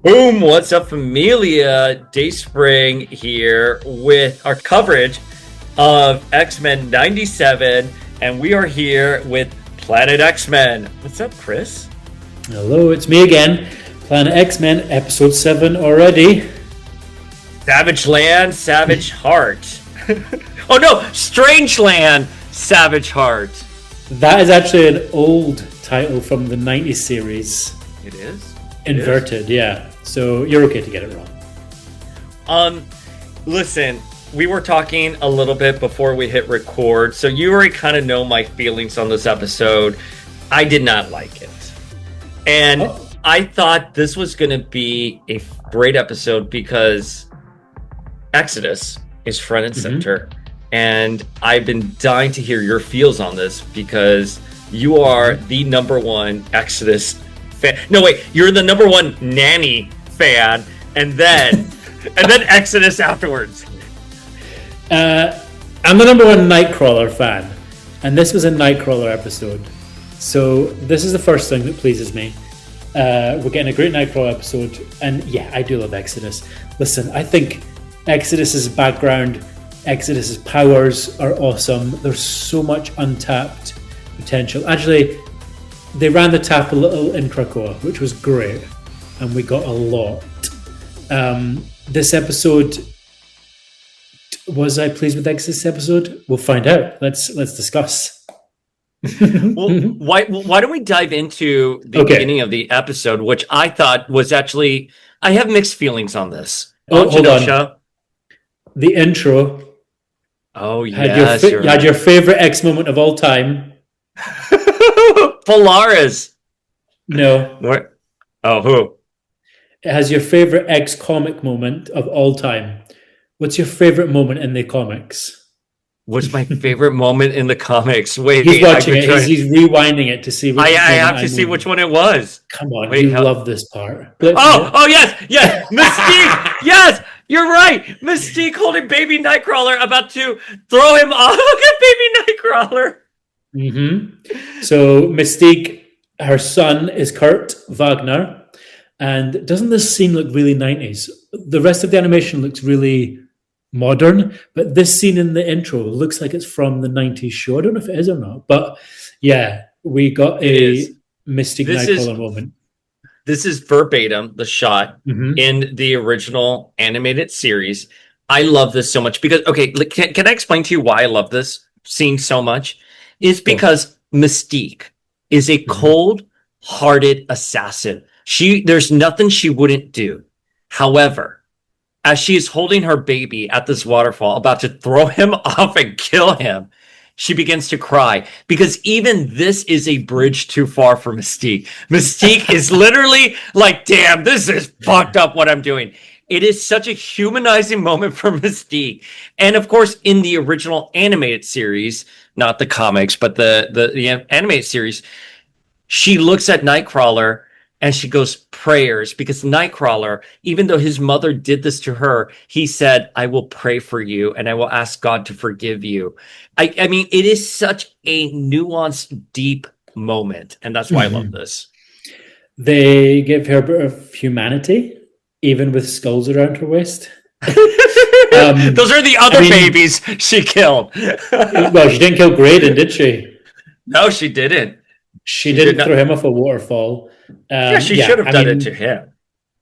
Boom! What's up, familia? Dayspring here with our coverage of X-Men 97, and we are here with Planet X-Men. What's up, Chris? Hello, it's me again. Planet X-Men, episode 7 already. Savage Land, Savage Heart. Oh no, Strange Land, Savage Heart. That is actually an old title from the 90s series. It is? Inverted, yeah. So you're okay to get it wrong. Listen, we were talking a little bit before we hit record, so you already kind of know my feelings on this episode. I did not like it. And I thought this was going to be a great episode because Exodus is front and center. And I've been dying to hear your feels on this because you are the number one Exodus fan. No, wait, you're the number one Nanny fan, and then Exodus afterwards. I'm the number one Nightcrawler fan, and this was a Nightcrawler episode. So this is the first thing that pleases me. We're getting a great Nightcrawler episode, and yeah, I do love Exodus. Listen, I think Exodus's background, Exodus's powers are awesome. There's so much untapped potential. Actually, they ran the tap a little in Krakoa, which was great, and we got a lot. This episode, was I pleased with Exodus episode? We'll find out. Let's discuss. Well, why don't we dive into the beginning of the episode, which I thought was actually, I have mixed feelings on this. Hold on. The intro. Oh, yes. You had your favorite X moment of all time. Polaris. No. What? Oh, who? It has your favorite X comic moment of all time. What's your favorite moment in the comics? What's my favorite moment in the comics? Wait, he's watching it. He's rewinding it to see. I have to see which one it was. Come on, you love this part. Oh yes, Mystique. Yes, you're right. Mystique holding baby Nightcrawler, about to throw him off. Look at baby Nightcrawler. So Mystique, her son is Kurt Wagner, and doesn't this scene look really 90s? The rest of the animation looks really modern, but this scene in the intro looks like it's from the 90s show. I don't know if it is or not, but yeah, we got a Mystique Nightcrawler moment. This is verbatim the shot in the original animated series. I love this so much because, can I explain to you why I love this scene so much? It's because Mystique is a cold-hearted assassin. There's nothing she wouldn't do. However, as she is holding her baby at this waterfall, about to throw him off and kill him, she begins to cry because even this is a bridge too far for Mystique. Mystique is literally like, damn, this is fucked up what I'm doing. It is such a humanizing moment for Mystique. And of course, in the original animated series, not the comics, but the animated series, she looks at Nightcrawler and she goes, prayers, because Nightcrawler, even though his mother did this to her, he said, I will pray for you and I will ask God to forgive you. I mean, it is such a nuanced, deep moment. And that's why I love this. They give her a bit of humanity, even with skulls around her waist. Those are the other babies she killed. Well, she didn't kill Graydon, did she? No, she didn't. She didn't throw him off a waterfall. She should have done it to him.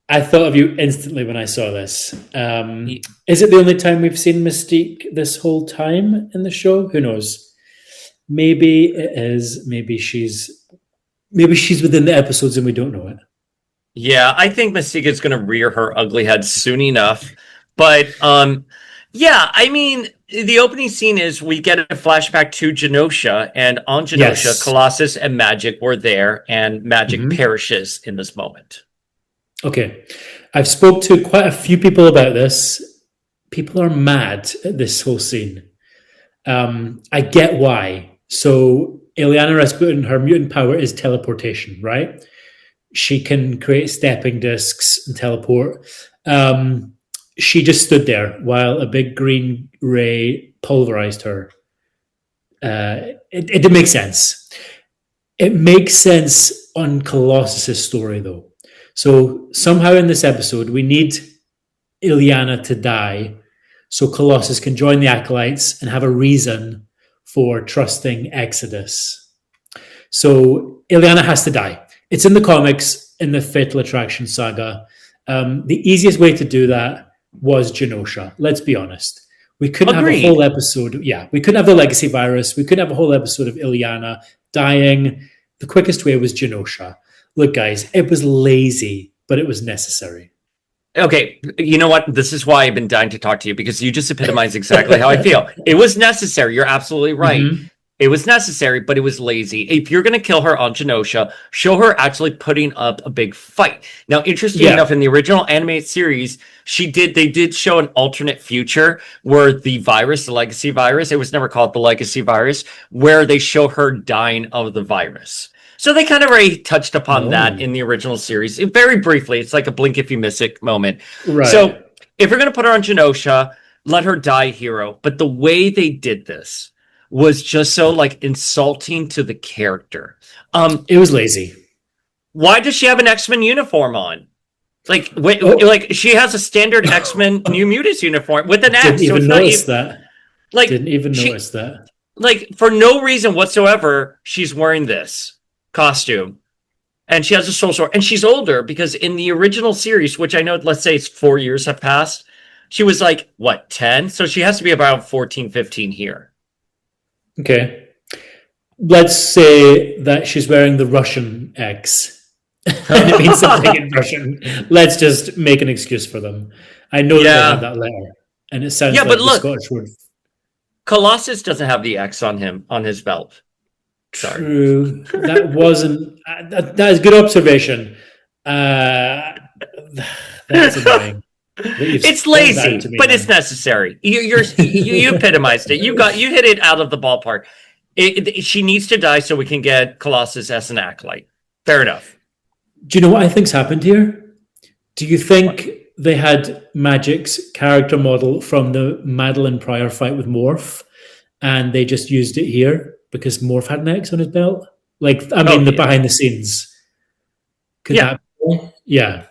I thought of you instantly when I saw this. Is it the only time we've seen Mystique this whole time in the show? Who knows? Maybe it is. Maybe she's within the episodes and we don't know it. Yeah, I think Mystique is going to rear her ugly head soon enough. But yeah, I mean, the opening scene is we get a flashback to Genosha, and on Genosha, Colossus and Magik were there, and Magik perishes in this moment. Okay. I've spoke to quite a few people about this. People are mad at this whole scene. I get why. So Illyana Rasputin, her mutant power is teleportation, right? She can create stepping discs and teleport. She just stood there while a big green ray pulverized her. It didn't make sense. It makes sense on Colossus's story, though. So somehow in this episode, we need Illyana to die so Colossus can join the Acolytes and have a reason for trusting Exodus. So Illyana has to die. It's in the comics, in the Fatal Attraction saga. The easiest way to do that was Genosha. Let's be honest. We couldn't have a whole episode. Yeah, we couldn't have the legacy virus. We couldn't have a whole episode of Illyana dying. The quickest way was Genosha. Look, guys, it was lazy, but it was necessary. Okay, you know what? This is why I've been dying to talk to you, because you just epitomized exactly how I feel. It was necessary. You're absolutely right. Mm-hmm. It was necessary, but it was lazy. If you're going to kill her on Genosha, show her actually putting up a big fight. Now, interesting enough, in the original animated series, they did show an alternate future where the virus, the legacy virus, it was never called the legacy virus, where they show her dying of the virus. So they kind of already touched upon that in the original series. Very briefly, it's like a blink if you miss it moment. Right. So if you're going to put her on Genosha, let her die hero. But the way they did this was just so like insulting to the character. It was lazy. Why does she have an X-Men uniform on? Like, like she has a standard X-Men New Mutants uniform with an X. Didn't even notice that. Like, didn't even notice that. Like, for no reason whatsoever, she's wearing this costume, and she has a soul sword, and she's older because in the original series, which I know, let's say it's 4 years have passed, she was like, what, 10? So she has to be about 14, 15 here. Okay. Let's say that she's wearing the Russian X. And it means something in Russian. Let's just make an excuse for them. I know they have that letter. And it sounds like but look, Scottish word. Colossus doesn't have the X on him, on his belt. Sorry. True. That wasn't... that is good observation. That's annoying. It's lazy, but it's necessary. You epitomized it. You hit it out of the ballpark. She needs to die so we can get Colossus as an acolyte. Fair enough. Do you know what I think's happened here? Do you think they had Magic's character model from the Madeline Pryor fight with Morph, and they just used it here because Morph had an X on his belt? Like, I mean, the behind the scenes. Could that be? Yeah.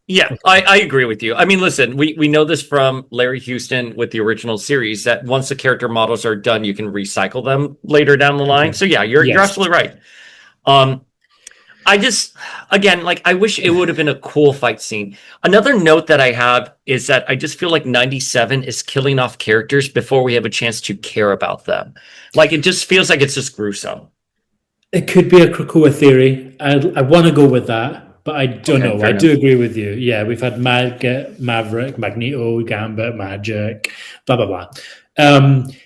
Yeah, I agree with you. I mean, listen, we know this from Larry Houston with the original series that once the character models are done, you can recycle them later down the line. So yeah, you're absolutely right. I just, again, like, I wish it would have been a cool fight scene. Another note that I have is that I just feel like 97 is killing off characters before we have a chance to care about them. Like, it just feels like it's just gruesome. It could be a Krakoa theory. I want to go with that. But I don't know. I do agree with you. Yeah, we've had Maverick, Magneto, Gambit, Magic, blah, blah, blah.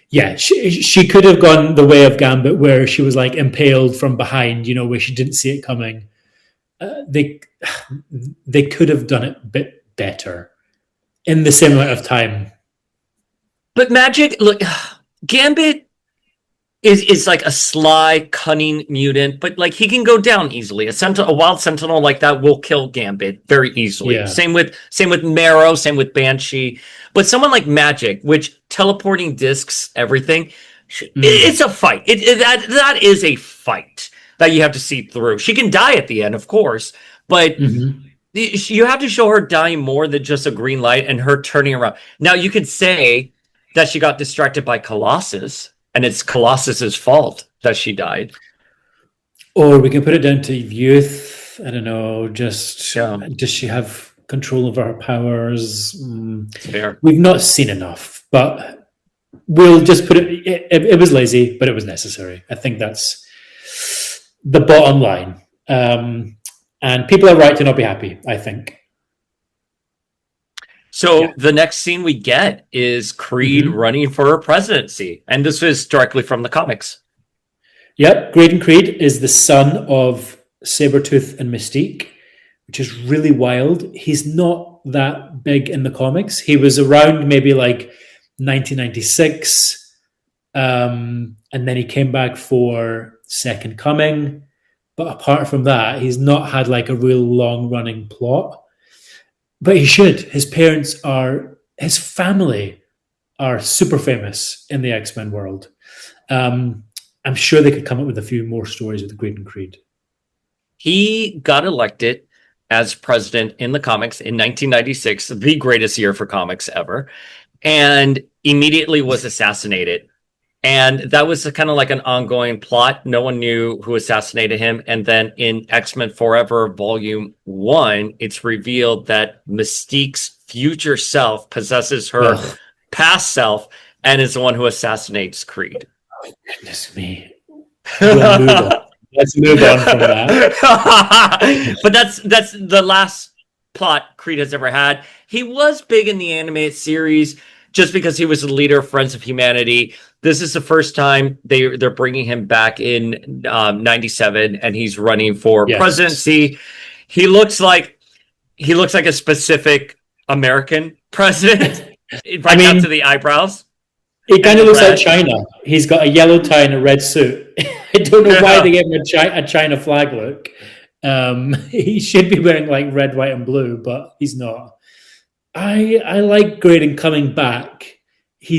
Yeah, she could have gone the way of Gambit where she was like impaled from behind, where she didn't see it coming. They could have done it a bit better in the same amount of time. But Magic, look, Gambit is like a sly, cunning mutant, but like he can go down easily. A wild sentinel like that will kill Gambit very easily. Yeah. Same with Marrow, same with Banshee. But someone like Magic, which teleporting discs, everything, it's a fight. That is a fight that you have to see through. She can die at the end, of course, but you have to show her dying more than just a green light and her turning around. Now you could say that she got distracted by Colossus, and it's Colossus's fault that she died. Or we can put it down to youth. I don't know. Does she have control over her powers? Fair. We've not seen enough, but we'll just put it. It was lazy, but it was necessary. I think that's the bottom line. And people are right to not be happy, I think. So the next scene we get is Creed running for presidency. And this is directly from the comics. Yep. Graydon Creed is the son of Sabretooth and Mystique, which is really wild. He's not that big in the comics. He was around maybe like 1996. And then he came back for Second Coming. But apart from that, he's not had like a real long running plot. But he should. His family are super famous in the X-Men world. I'm sure they could come up with a few more stories with Graydon Creed. He got elected as president in the comics in 1996, the greatest year for comics ever, and immediately was assassinated. And that was kind of like an ongoing plot. No one knew who assassinated him. And then in X-Men Forever Volume 1, it's revealed that Mystique's future self possesses her past self and is the one who assassinates Creed. Oh, goodness me. We'll move on. Let's move on from that. But that's the last plot Creed has ever had. He was big in the animated series just because he was the leader of Friends of Humanity. This is the first time they're bringing him back in 97, and he's running for presidency. He looks like a specific American president, right down to the eyebrows. It kind of looks like China. He's got a yellow tie and a red suit. I don't know why they gave him a China flag look. He should be wearing like red, white, and blue, but he's not. I like Graydon coming back. He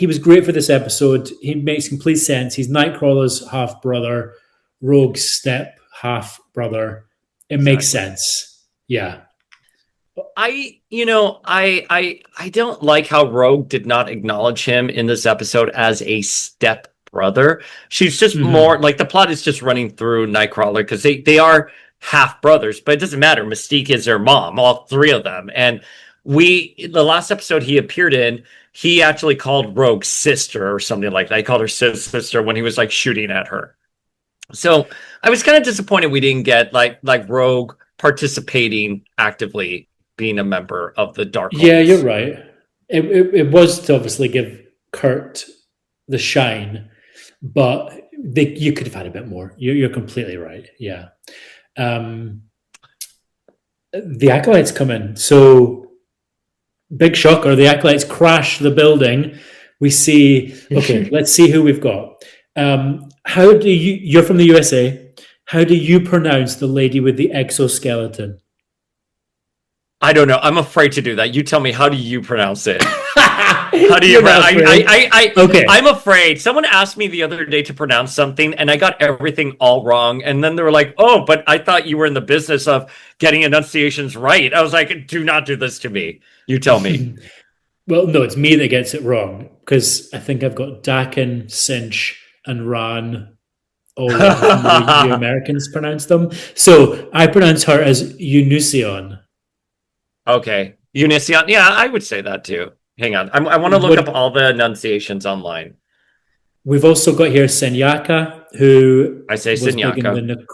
was great for this episode. He makes complete sense. He's Nightcrawler's half brother, Rogue's step half brother. It makes sense. Yeah. I don't like how Rogue did not acknowledge him in this episode as a step brother. She's just more like the plot is just running through Nightcrawler because they are half brothers, but it doesn't matter. Mystique is their mom, all three of them. And the last episode he appeared in, he actually called Rogue sister or something like that. He called her sister when he was like shooting at her. So I was kind of disappointed we didn't get like Rogue participating actively, being a member of the Dark Horse. Yeah, you're right. It was to obviously give Kurt the shine, but you could have had a bit more. You're completely right. Yeah. The Acolytes come in. So big shocker. The Acolytes crash the building. We see, okay, let's see who we've got. You're from the USA. How do you pronounce the lady with the exoskeleton? I don't know. I'm afraid to do that. You tell me. How do you pronounce it? How do you? Okay. I'm afraid. Someone asked me the other day to pronounce something, and I got everything all wrong. And then they were like, "Oh, but I thought you were in the business of getting enunciations right." I was like, "Do not do this to me. You tell me." Well, no, it's me that gets it wrong because I think I've got Dakin, Cinch, and Ran. All you Americans pronounce them. So I pronounce her as Eunusion. Okay. Unision. Yeah, I would say that too. Hang on. I want to look up all the enunciations online. We've also got here Senyaka, who I say Senyaka. In the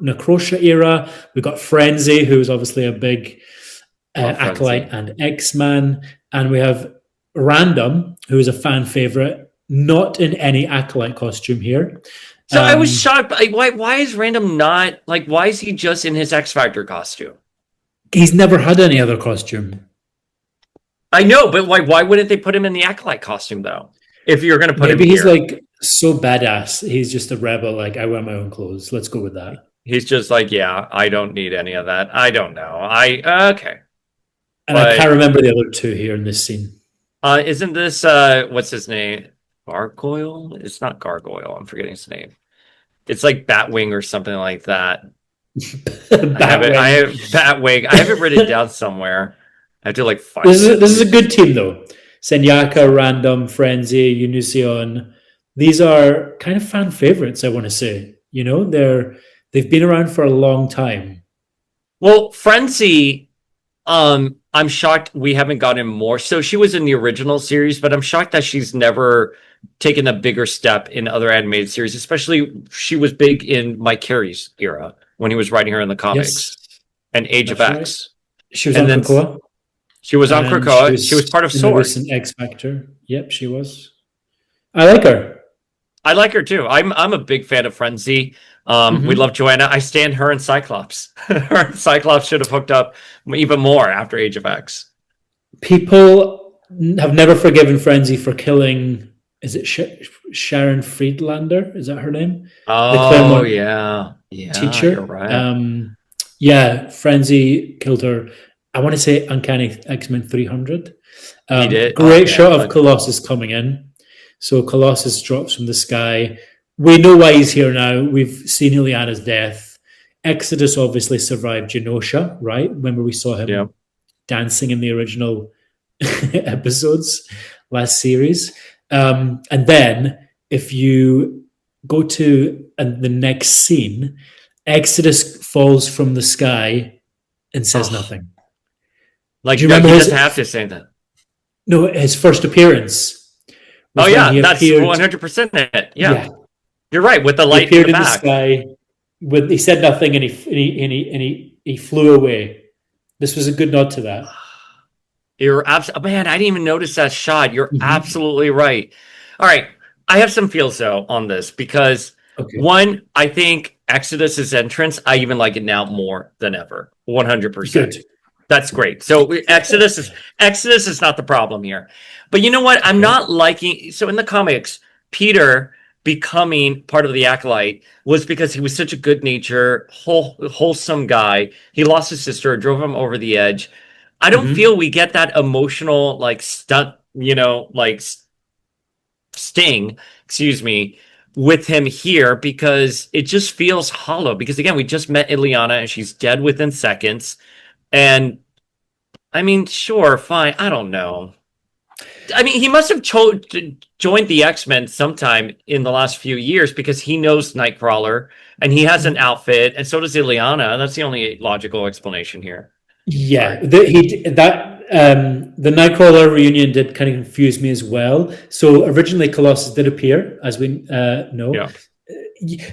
Necrosha era. We've got Frenzy, who is obviously a big Acolyte and X-Man. And we have Random, who is a fan favorite, not in any Acolyte costume here. So I was shocked. Why is Random not, like, why is he just in his X-Factor costume? He's never had any other costume. I know, but why wouldn't they put him in the Acolyte costume, though? If you're going to put him Maybe he's like so badass. He's just a rebel. Like, I wear my own clothes. Let's go with that. He's just like, yeah, I don't need any of that. I don't know. Okay. And I can't remember the other two here in this scene. Isn't this, what's his name? Gargoyle? It's not Gargoyle. I'm forgetting his name. It's like Batwing or something like that. I have Batwing. I have it written down somewhere. I have to like find this is a good team though. Senyaka, Random, Frenzy, Eunusion. These are kind of fan favorites, I want to say. You know, they've been around for a long time. Well, Frenzy, I'm shocked we haven't gotten more. So she was in the original series, but I'm shocked that she's never taken a bigger step in other animated series, especially she was big in Mike Carey's era when he was writing her in the comics and Age of X. Right. She was on Krakoa. She was on Krakoa. She was part of S.W.O.R.D. recent X Factor. Yep, she was. I like her. I like her too. I'm a big fan of Frenzy. We love Joanna. I stand her and Cyclops. Her and Cyclops should have hooked up even more after Age of X. People have never forgiven Frenzy for killing. Is it Sharon Friedlander? Is that her name? Oh, yeah. Teacher. You're right. Yeah, Frenzy killed her. I want to say Uncanny X-Men 300. He did. Great shot of Colossus coming in. So Colossus drops from the sky. We know why he's here now. We've seen Ileana's death. Exodus obviously survived Genosha, right? Remember we saw him dancing in the original episodes last series. And then if you go to the next scene, Exodus falls from the sky and says nothing. Like, he doesn't have to say that. No, his first appearance. Oh yeah, that's 100% it. Yeah, you're right. With the light, he appeared in the sky. He said nothing, and he flew away. This was a good nod to that. You're absolutely, man. I didn't even notice that shot. You're absolutely right. All right, I have some feels though on this because one, I think Exodus's entrance, I even like it now more than ever. 100%. That's great. So Exodus is not the problem here. But you know what? I'm not liking. So in the comics, Peter becoming part of the Acolyte was because he was such a good-natured, wholesome guy. He lost his sister, drove him over the edge. I don't feel we get that emotional, like, stunt, like sting, with him here, because it just feels hollow. Because again, we just met Illyana and she's dead within seconds. And I mean, sure, fine. I don't know. I mean, he must have joined the X-Men sometime in the last few years because he knows Nightcrawler and he has an outfit, and so does Illyana. That's the only logical explanation here. Yeah, the Nightcrawler reunion did kind of confuse me as well. So originally Colossus did appear, as we know. Yeah.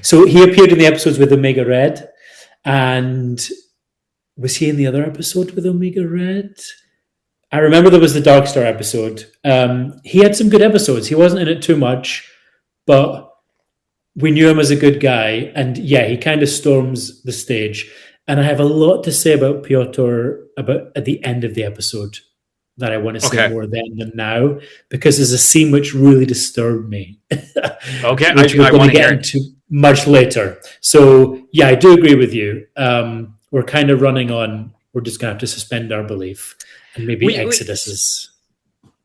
So he appeared in the episodes with Omega Red, and was he in the other episode with Omega Red? I remember there was the Darkstar episode. He had some good episodes. He wasn't in it too much, but we knew him as a good guy. And yeah, he kind of storms the stage. And I have a lot to say about Piotr at the end of the episode that I want to say more then than now, because there's a scene which really disturbed me. Okay, which we're going to get into much later. So yeah, I do agree with you. We're kind of running on. We're just going to have to suspend our belief. And maybe Exodus is...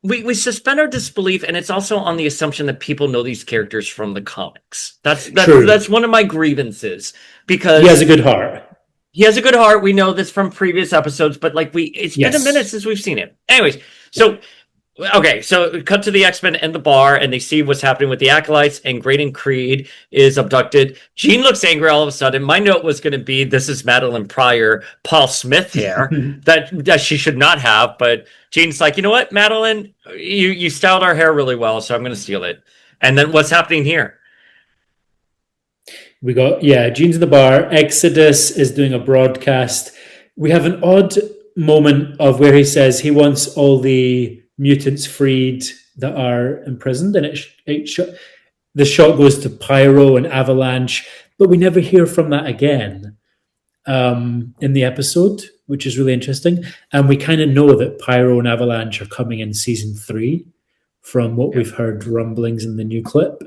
We suspend our disbelief, and it's also on the assumption that people know these characters from the comics. That's one of my grievances, because he has a good heart. He has a good heart. We know this from previous episodes, but it's been a minute since we've seen him. Anyways, so cut to the X-Men and the bar, and they see what's happening with the Acolytes, and Graydon Creed is abducted. Jean looks angry all of a sudden. My note was going to be, this is Madeline Pryor, Paul Smith hair that she should not have, but Jean's like, you know what, Madeline, you styled our hair really well, so I'm going to steal it. And then what's happening here? We got, Jean's in the bar. Exodus is doing a broadcast. We have an odd moment of where he says he wants all the mutants freed that are imprisoned, and the shot goes to Pyro and Avalanche, but we never hear from that again in the episode, which is really interesting. And we kind of know that Pyro and Avalanche are coming in season 3 from what we've heard rumblings in the new clip.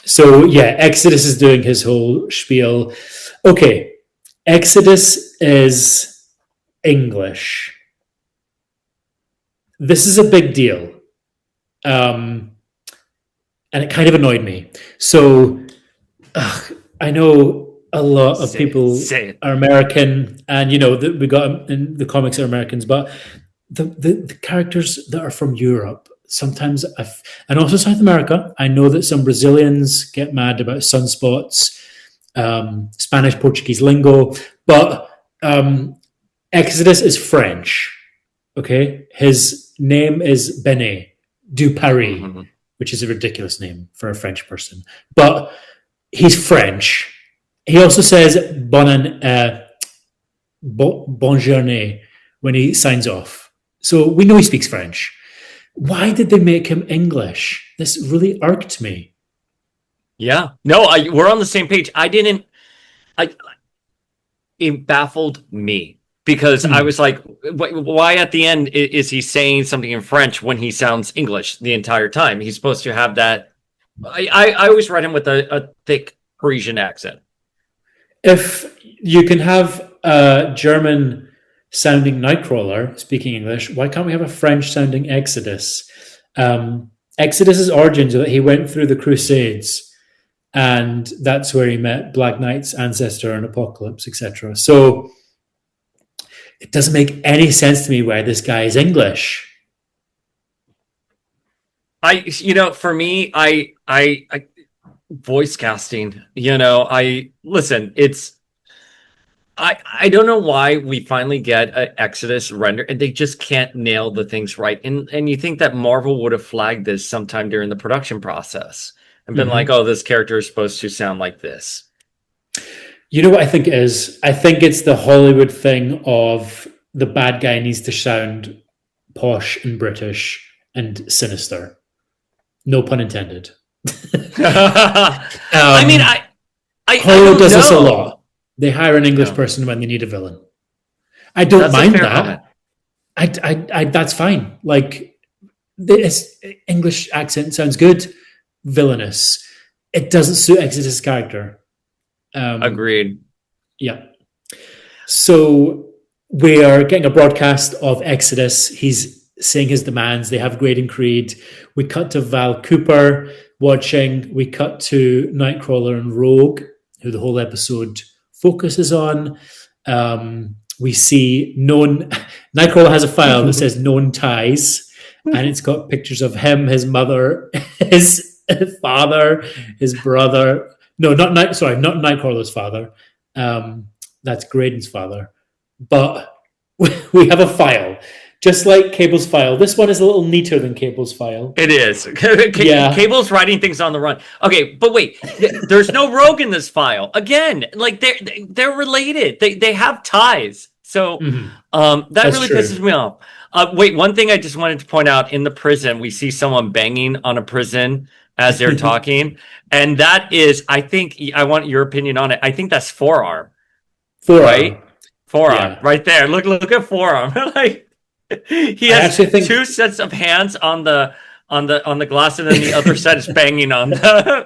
So yeah, Exodus is doing his whole spiel. Okay, Exodus is English. This is a big deal. And it kind of annoyed me. So I know a lot of people are American, and that we got in the comics are Americans, but the characters that are from Europe, sometimes, and also South America, I know that some Brazilians get mad about sunspots, Spanish, Portuguese lingo, but Exodus is French. Okay, his name is Benet du Paris, which is a ridiculous name for a French person, but he's French. He also says bon journée when he signs off, so we know he speaks French. Why did they make him English? This really irked me. Yeah, no, we're on the same page. It baffled me. Because I was like, why at the end is he saying something in French when he sounds English the entire time? He's supposed to have that. I always read him with a thick Parisian accent. If you can have a German-sounding Nightcrawler speaking English, why can't we have a French-sounding Exodus? Exodus's origins are that he went through the Crusades and that's where he met Black Knight's ancestor and Apocalypse, etc. So it doesn't make any sense to me why this guy is English. For me, I voice casting, listen, I don't know why we finally get an Exodus render and they just can't nail the things right. And you think that Marvel would have flagged this sometime during the production process and been like, oh, this character is supposed to sound like this. You know what I think it is? I think it's the Hollywood thing of the bad guy needs to sound posh and British and sinister. No pun intended. Hollywood does this a lot. They hire an English person when they need a villain. I don't mind that. I that's fine. Like, this English accent sounds good. Villainous. It doesn't suit Exodus' character. Agreed. Yeah. So we are getting a broadcast of Exodus. He's saying his demands. They have Graydon Creed. We cut to Val Cooper watching. We cut to Nightcrawler and Rogue, who the whole episode focuses on. We see Nightcrawler has a file that says known ties, and it's got pictures of him, his mother, his father, his brother. No, not Nightcrawler's father. That's Graydon's father. But we have a file, just like Cable's file. This one is a little neater than Cable's file. It is. Cable's writing things on the run. Okay, but wait, there's no Rogue in this file. Again, like they're related. They have ties. So that's really true. Pisses me off. Wait, one thing I just wanted to point out, in the prison, we see someone banging on a prison as they're talking. And that is, I think, I want your opinion on it. I think that's forearm. Right? Forearm, right there. Look at forearm. Like, he has two sets of hands on the glass, and then the other set is banging on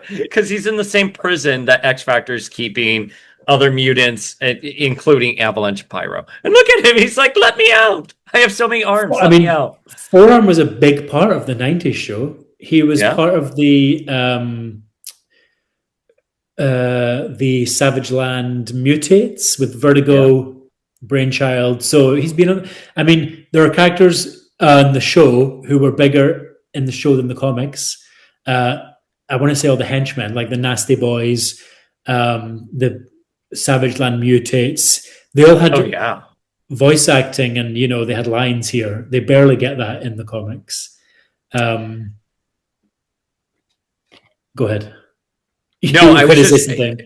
because he's in the same prison that X-Factor is keeping other mutants, including Avalanche Pyro. And look at him, he's like, let me out. I have so many arms. Let me out. Forearm was a big part of the 90s show. He was part of the Savage Land Mutates with Vertigo, Brainchild. So he's been on. I mean, there are characters on the show who were bigger in the show than the comics. I want to say all the henchmen, like the Nasty Boys, the Savage Land Mutates. They all had voice acting, and they had lines here. They barely get that in the comics. Go ahead. No, I was just saying.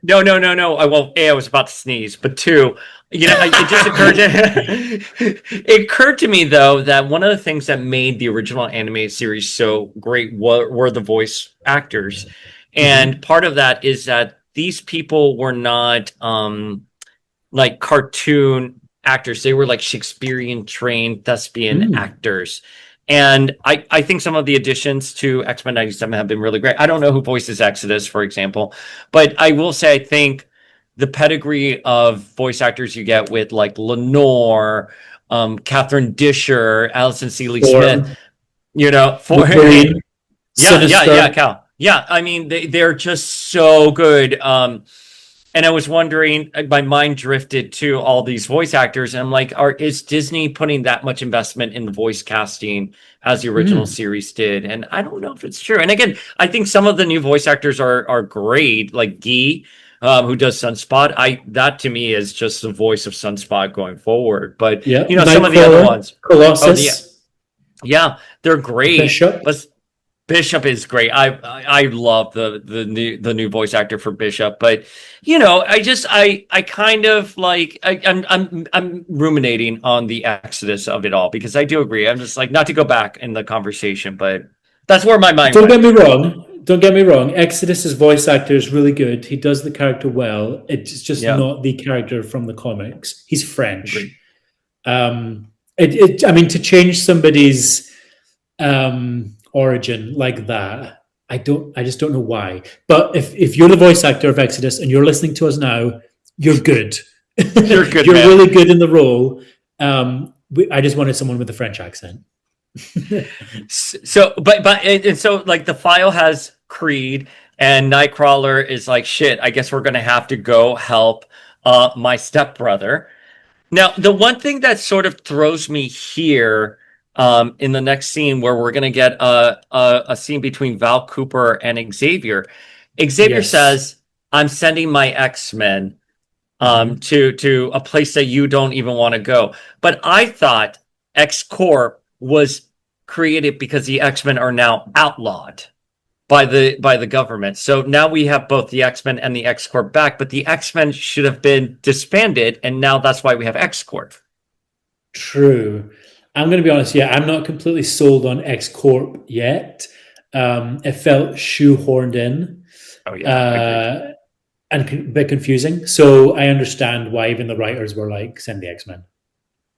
No. Well, A, I was about to sneeze, but two, it just occurred to me though that one of the things that made the original animated series so great were the voice actors, and part of that is that these people were not like cartoon actors; they were like Shakespearean trained thespian actors. And I think some of the additions to X-Men 97 have been really great. I don't know who voices Exodus, for example, but I will say I think the pedigree of voice actors you get with like Lenore, Catherine Disher, Alison Seeley Smith, Cal. Yeah, I mean, they're just so good. And I was wondering, my mind drifted to all these voice actors, and I'm like, is Disney putting that much investment in the voice casting as the original series did? And I don't know if it's true. And again, I think some of the new voice actors are great, like Guy, who does Sunspot. That to me is just the voice of Sunspot going forward. But some of the other ones, Colossus, they're great. Bishop is great. I love the new voice actor for Bishop, but I kind of like I'm ruminating on the Exodus of it all, because I do agree. I'm just like, not to go back in the conversation, but that's where my mind went. Don't get me wrong. Exodus's voice actor is really good. He does the character well. It's just not the character from the comics. He's French. I mean, to change somebody's origin like that, I just don't know why. But if you're the voice actor of Exodus and you're listening to us now, you're good. You're good. You're really good in the role. I just wanted someone with a French accent. So like the file has Creed. And Nightcrawler is like, shit, I guess we're going to have to go help my stepbrother. Now, the one thing that sort of throws me here in the next scene where we're going to get a scene between Val Cooper and Xavier. Xavier says, I'm sending my X-Men to a place that you don't even want to go. But I thought X-Corp was created because the X-Men are now outlawed by the government. So now we have both the X-Men and the X-Corp back, but the X-Men should have been disbanded, and now that's why we have X-Corp. True. I'm going to be honest, I'm not completely sold on X-Corp yet. It felt shoehorned in. Oh, yeah. And a bit confusing. So I understand why even the writers were like, send the X-Men.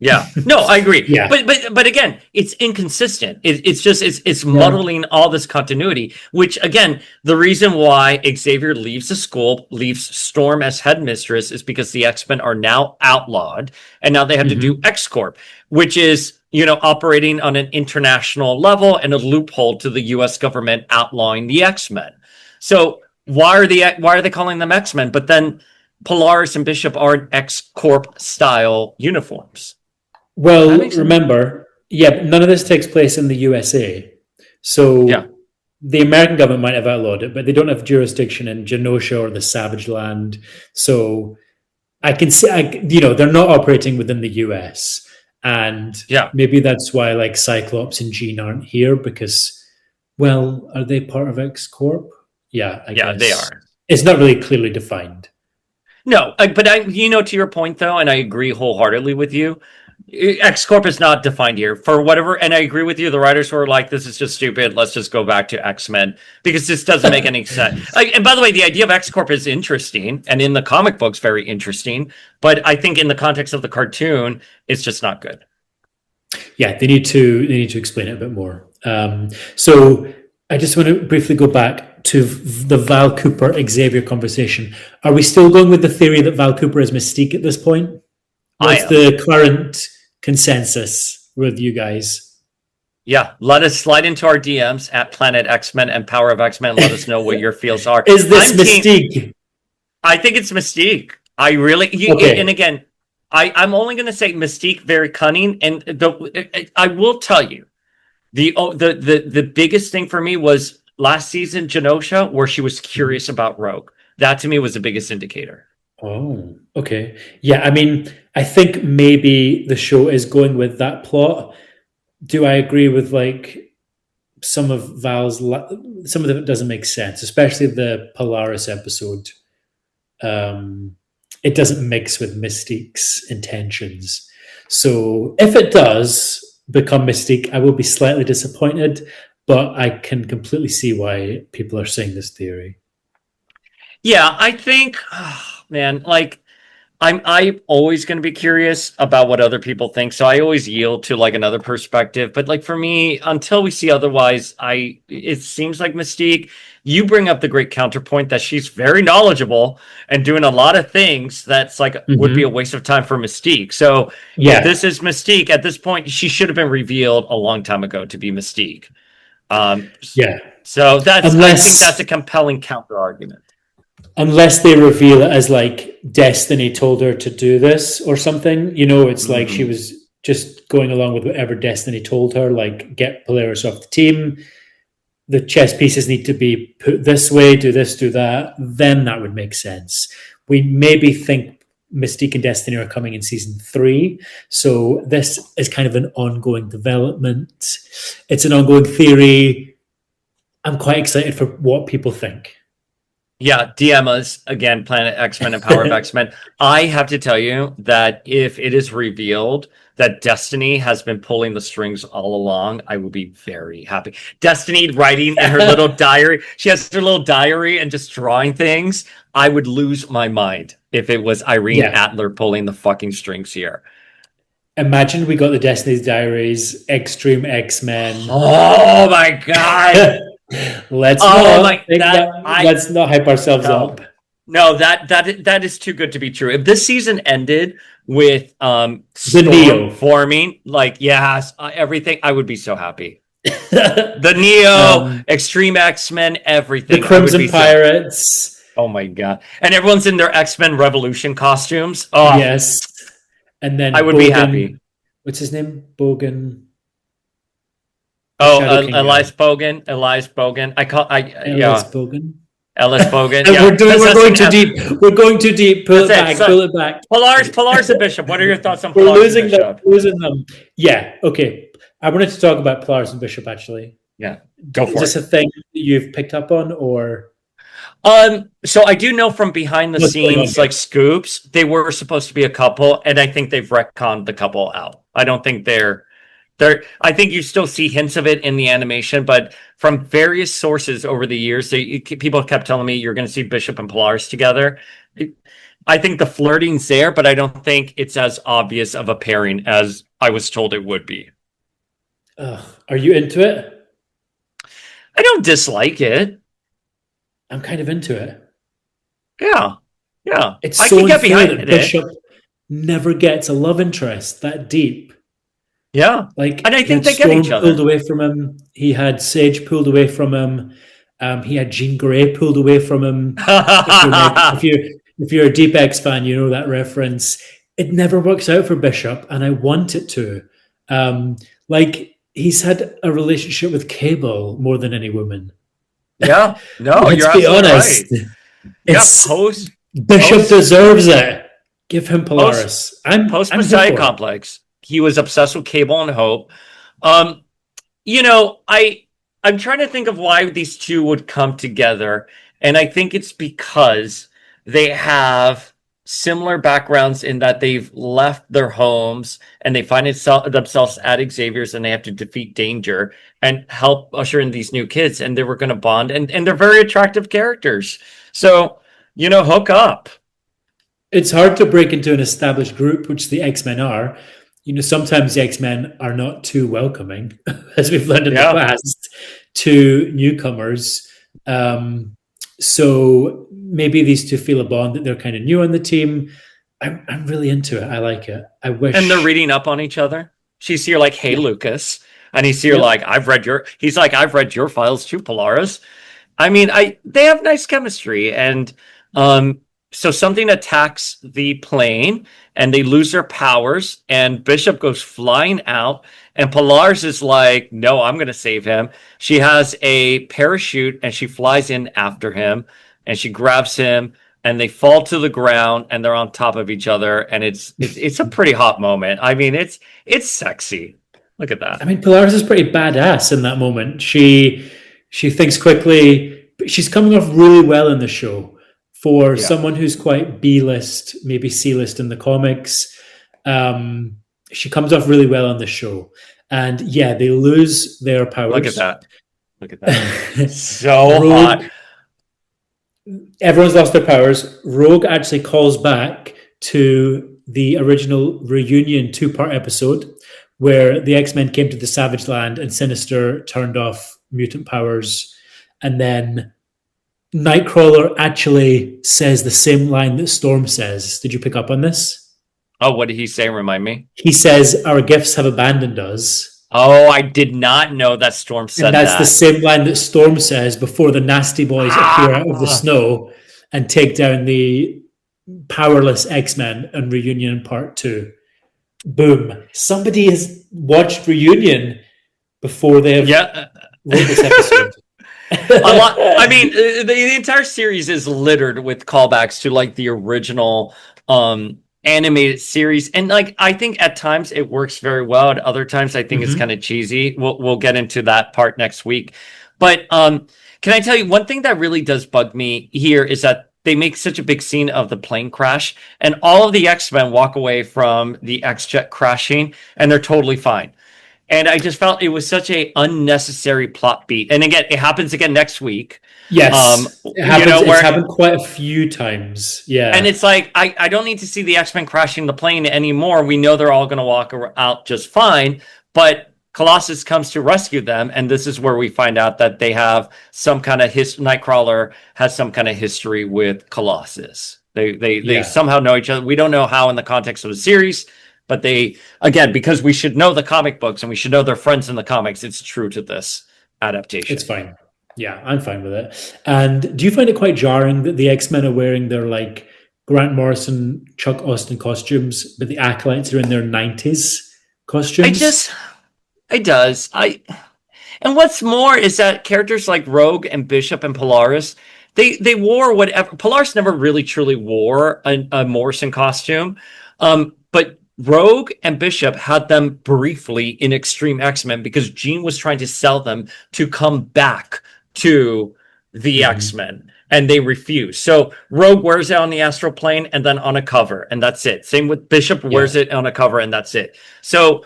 Yeah, no, I agree. Yeah. But again, it's inconsistent. It's muddling all this continuity, which again, the reason why Xavier leaves the school, leaves Storm as headmistress is because the X-Men are now outlawed and now they have to do X-Corp, which is, operating on an international level and a loophole to the US government outlawing the X-Men. So why are they calling them X-Men? But then Polaris and Bishop are in X-Corp style uniforms. Well, remember, none of this takes place in the USA. So the American government might have outlawed it, but they don't have jurisdiction in Genosha or the Savage Land. So I can see, they're not operating within the US. And maybe that's why like Cyclops and Jean aren't here because, well, are they part of X-Corp? Yeah, I guess. They are. It's not really clearly defined. No, but to your point though, and I agree wholeheartedly with you, X-Corp is not defined here for whatever, and I agree with you. The writers were like, this is just stupid. Let's just go back to X-Men because this doesn't make any sense. And by the way, the idea of X-Corp is interesting, and in the comic books, very interesting. But I think in the context of the cartoon, it's just not good. Yeah, they need to explain it a bit more. So I just want to briefly go back to the Val Cooper Xavier conversation. Are we still going with the theory that Val Cooper is Mystique at this point? What's the current consensus with you guys? Yeah, let us slide into our DMs at Planet X-Men and Power of X-Men. Let us know what your feels are. Is this Mystique? I think it's Mystique. I really, and again, I'm only going to say Mystique, very cunning, and I will tell you, the biggest thing for me was last season Genosha, where she was curious about Rogue. That to me was the biggest indicator. Oh, okay. Yeah, I mean, I think maybe the show is going with that plot. Do I agree with like some of Val's? Some of it doesn't make sense, especially the Polaris episode. It doesn't mix with Mystique's intentions. So if it does become Mystique, I will be slightly disappointed, but I can completely see why people are saying this theory. Yeah, I think, man, like I'm always going to be curious about what other people think, so I always yield to like another perspective. But like for me, until we see otherwise, it seems like Mystique. You bring up the great counterpoint that she's very knowledgeable and doing a lot of things that's like would be a waste of time for Mystique. So if this is Mystique at this point, she should have been revealed a long time ago to be Mystique. So I think that's a compelling counter argument. Unless they reveal it as like Destiny told her to do this or something, it's like she was just going along with whatever Destiny told her, like get Polaris off the team. The chess pieces need to be put this way, do this, do that. Then that would make sense. We maybe think Mystique and Destiny are coming in season 3. So this is kind of an ongoing development. It's an ongoing theory. I'm quite excited for what people think. Yeah, DM us again, Planet X-Men and Power of X-Men. I have to tell you that if it is revealed that Destiny has been pulling the strings all along, I will be very happy. Destiny writing in her little diary. She has her little diary and just drawing things. I would lose my mind if it was Irene Adler pulling the fucking strings here. Imagine we got the Destiny's Diaries, Extreme X-Men. Oh my God. Let's not hype ourselves up. No, that is too good to be true. If this season ended with the Neo forming, like everything, I would be so happy. The Neo, Extreme X-Men, everything. The Crimson Pirates. Oh my god! And everyone's in their X-Men Revolution costumes. Oh yes, and then I would be happy. What's his name? Bogan. Oh, Elias Bogan. Elias Bogan. Bogan. Ellis Bogan. Yeah. We're going too deep. We're going too deep. Pull it back. Pull it back. Polaris and Bishop. What are your thoughts on Polaris? We're losing them. Losing them. Yeah. Okay. I wanted to talk about Polaris and Bishop actually. Yeah. Go for it. Is this a thing that you've picked up on, or? So I do know from behind the scenes, like scoops, they were supposed to be a couple, and I think they've retconned the couple out. I don't think they're. I think you still see hints of it in the animation, but from various sources over the years, people kept telling me you're going to see Bishop and Polaris together. I think the flirting's there, but I don't think it's as obvious of a pairing as I was told it would be. Are you into it? I don't dislike it. I'm kind of into it. Yeah. It's so unfair that Bishop never gets a love interest that deep. Yeah, and I think they get each other. Pulled away from him. He had Sage pulled away from him. He had Jean Grey pulled away from him. If you're a Deep X fan, you know that reference. It never works out for Bishop, and I want it to. He's had a relationship with Cable more than any woman. Yeah, no, let's be honest. Right. Bishop deserves it. Give him Polaris. Post Messiah complex. He was obsessed with Cable and Hope. I'm trying to think of why these two would come together, and I think it's because they have similar backgrounds in that they've left their homes and they find themselves at Xavier's, and they have to defeat danger and help usher in these new kids, and they were going to bond, and they're very attractive characters. So, hook up. It's hard to break into an established group, which the X-Men are. Sometimes the X-Men are not too welcoming, as we've learned in the past, to newcomers. So maybe these two feel a bond that they're kind of new on the team. I'm really into it. I like it. I wish. And they're reading up on each other. She's here like, "Hey, Lucas," and he's here like, "I've read your." He's like, "I've read your files too, Polaris." I mean, they have nice chemistry, and so something attacks the plane and they lose their powers, and Bishop goes flying out, and Polaris is like, no, I'm going to save him. She has a parachute and she flies in after him and she grabs him, and they fall to the ground and they're on top of each other. And it's a pretty hot moment. I mean, it's sexy. Look at that. I mean, Polaris is pretty badass in that moment. She thinks quickly. She's coming off really well in the show. For someone who's quite B-list, maybe C-list in the comics, she comes off really well on the show. And they lose their powers. Look at that. So hot. Everyone's lost their powers. Rogue actually calls back to the original Reunion 2-part episode where the X-Men came to the Savage Land and Sinister turned off mutant powers. And then Nightcrawler actually says the same line that Storm says. Did you pick up on this? Oh, what did he say? Remind me. He says, "Our gifts have abandoned us." Oh, I did not know that Storm said that. And that's the same line that Storm says before the Nasty Boys appear out of the snow and take down the powerless X-Men in Reunion Part 2. Boom. Somebody has watched Reunion before they have wrote this episode. A lot. I mean, the entire series is littered with callbacks to like the original animated series, and like I think at times it works very well. At other times, I think it's kind of cheesy. We'll get into that part next week. But can I tell you one thing that really does bug me here is that they make such a big scene of the plane crash, and all of the X-Men walk away from the X-Jet crashing, and they're totally fine. And I just felt it was such a unnecessary plot beat. And again, it happens again next week. Yes, it happens, it's happened quite a few times. Yeah, and it's like I don't need to see the X-Men crashing the plane anymore. We know they're all going to walk out just fine. But Colossus comes to rescue them, and this is where we find out that they have some kind of Nightcrawler has some kind of history with Colossus. They somehow know each other. We don't know how in the context of the series. But they, again, because we should know the comic books and we should know their friends in the comics, it's true to this adaptation. It's fine. Yeah, I'm fine with it. And do you find it quite jarring that the X-Men are wearing their like Grant Morrison, Chuck Austin costumes, but the Acolytes are in their 90s costumes? It does. And what's more is that characters like Rogue and Bishop and Polaris, they wore whatever. Polaris never really truly wore a Morrison costume, but Rogue and Bishop had them briefly in Extreme X-Men because Jean was trying to sell them to come back to the X-Men, and they refused. So Rogue wears it on the astral plane and then on a cover, and that's it. Same with Bishop, wears it on a cover, and that's it. So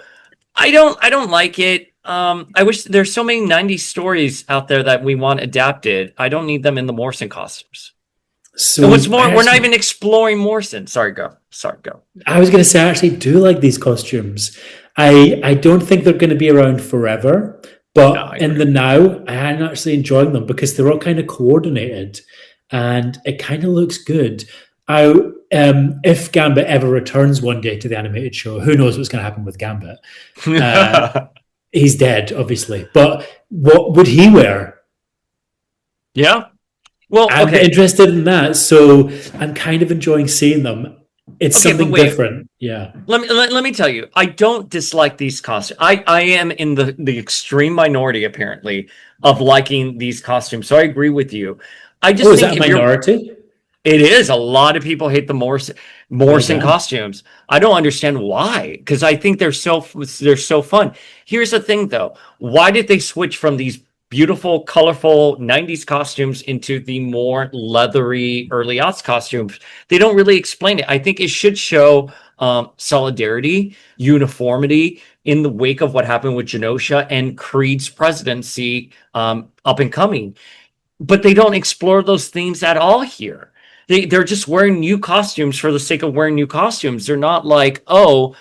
I don't like it. I wish there's so many 90s stories out there that we want adapted. I don't need them in the Morrison costumes. So and what's more, we're not even exploring Morrison. Sorry, go. I was going to say, I actually do like these costumes. I don't think they're going to be around forever, but in the now, I'm actually enjoying them because they're all kind of coordinated and it kind of looks good. If Gambit ever returns one day to the animated show, who knows what's going to happen with Gambit? He's dead, obviously. But what would he wear? Yeah. Well, I'm interested in that. So I'm kind of enjoying seeing them. It's something different. Yeah. Let me tell you, I don't dislike these costumes. I am in the extreme minority, apparently, of liking these costumes. So I agree with you. I just think is that a minority? It is. A lot of people hate the Morrison costumes. I don't understand why, because I think they're so fun. Here's the thing, though. Why did they switch from these beautiful, colorful 90s costumes into the more leathery early aughts costumes? They don't really explain it. I think it should show solidarity, uniformity in the wake of what happened with Genosha and Creed's presidency up and coming. But they don't explore those themes at all here. They're just wearing new costumes for the sake of wearing new costumes. They're not like, oh,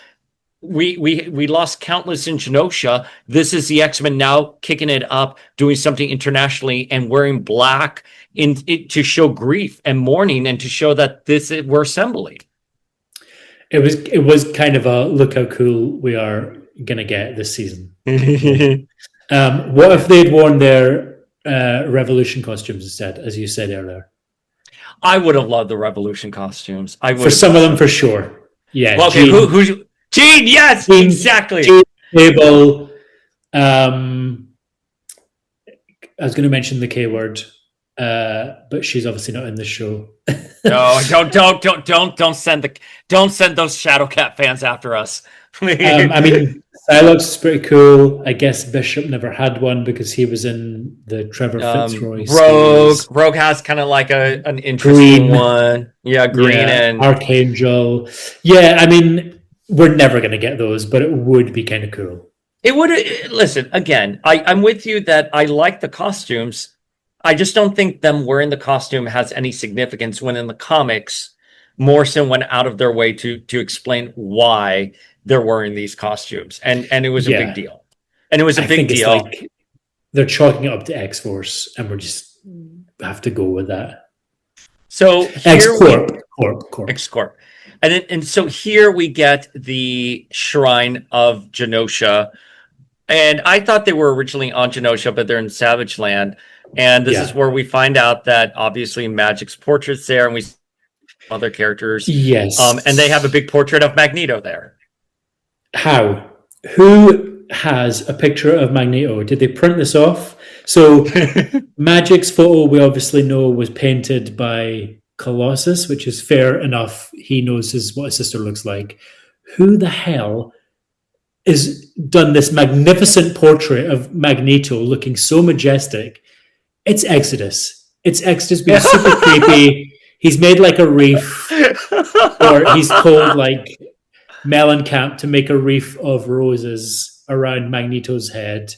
we lost countless in Genosha. This is the X-Men now kicking it up, doing something internationally and wearing black to show grief and mourning and to show that we're assembling. It was kind of a look how cool we are gonna get this season. What if they'd worn their Revolution costumes instead, as you said earlier? I would have loved the Revolution costumes. For some of them, for sure. Yeah. Well, okay, who's Jean? Yes, Jean, exactly. Jean, Cable. I was going to mention the K word, but she's obviously not in the show. No, don't send those Shadowcat fans after us. I mean, Psylocke is pretty cool. I guess Bishop never had one because he was in the Trevor Fitzroy series. Rogue has kind of like an interesting one. Yeah, Green and Archangel. Yeah, I mean, we're never going to get those, but it would be kind of cool. It would. Listen, again, I'm with you that I like the costumes. I just don't think them wearing the costume has any significance when in the comics, Morrison went out of their way to explain why they're wearing these costumes, and it was a big deal. And it was a big deal. It's like they're chalking it up to X-Force, and we just have to go with that. So X-Corp. X-Corp. And so here we get the Shrine of Genosha. And I thought they were originally on Genosha, but they're in Savage Land. And this is where we find out that obviously Magic's portrait's there, and we see other characters. Yes. And they have a big portrait of Magneto there. How? Who has a picture of Magneto? Did they print this off? So Magic's photo, we obviously know, was painted by Colossus, which is fair enough. He knows what his sister looks like. Who the hell has done this magnificent portrait of Magneto looking so majestic? It's Exodus. It's Exodus being super creepy. He's made like a reef, or he's told like Mellencamp to make a wreath of roses around Magneto's head.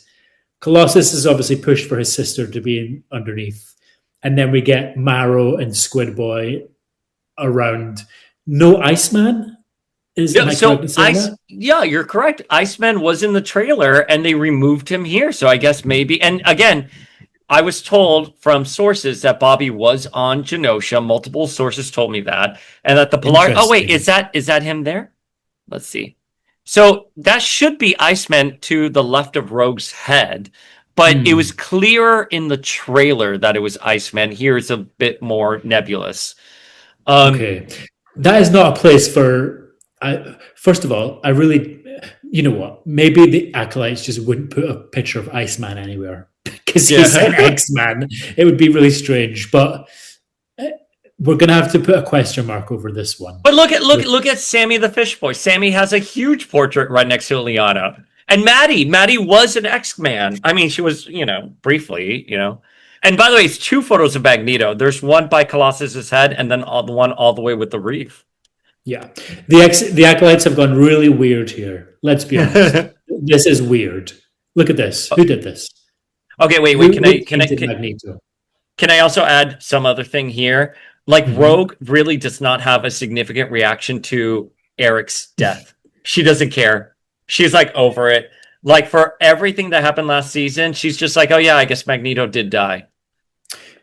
Colossus is obviously pushed for his sister to be underneath. And then we get Marrow and Squid Boy around. No Iceman? You're correct. Iceman was in the trailer and they removed him here. So I guess maybe, and again, I was told from sources that Bobby was on Genosha. Multiple sources told me that. And that the Polaris, oh wait, is that him there? Let's see. So that should be Iceman to the left of Rogue's head, but it was clearer in the trailer that it was Iceman. Here it's a bit more nebulous. Okay, that is not a place for. First of all, I really, you know what? Maybe the acolytes just wouldn't put a picture of Iceman anywhere because he's an X-Man. It would be really strange, but we're gonna have to put a question mark over this one. But look at Sammy the Fish Boy. Sammy has a huge portrait right next to Illyana. And Maddie was an X-Man. I mean, she was, briefly, And by the way, it's 2 photos of Magneto. There's one by Colossus's head, and then the one all the way with the reef. Yeah, the acolytes have gone really weird here. Let's be honest. This is weird. Look at this. Who did this? Okay, wait. Can I also add some other thing here? Like, Rogue really does not have a significant reaction to Eric's death. She doesn't care. She's like over it. Like, for everything that happened last season, she's just like, oh yeah, I guess Magneto did die.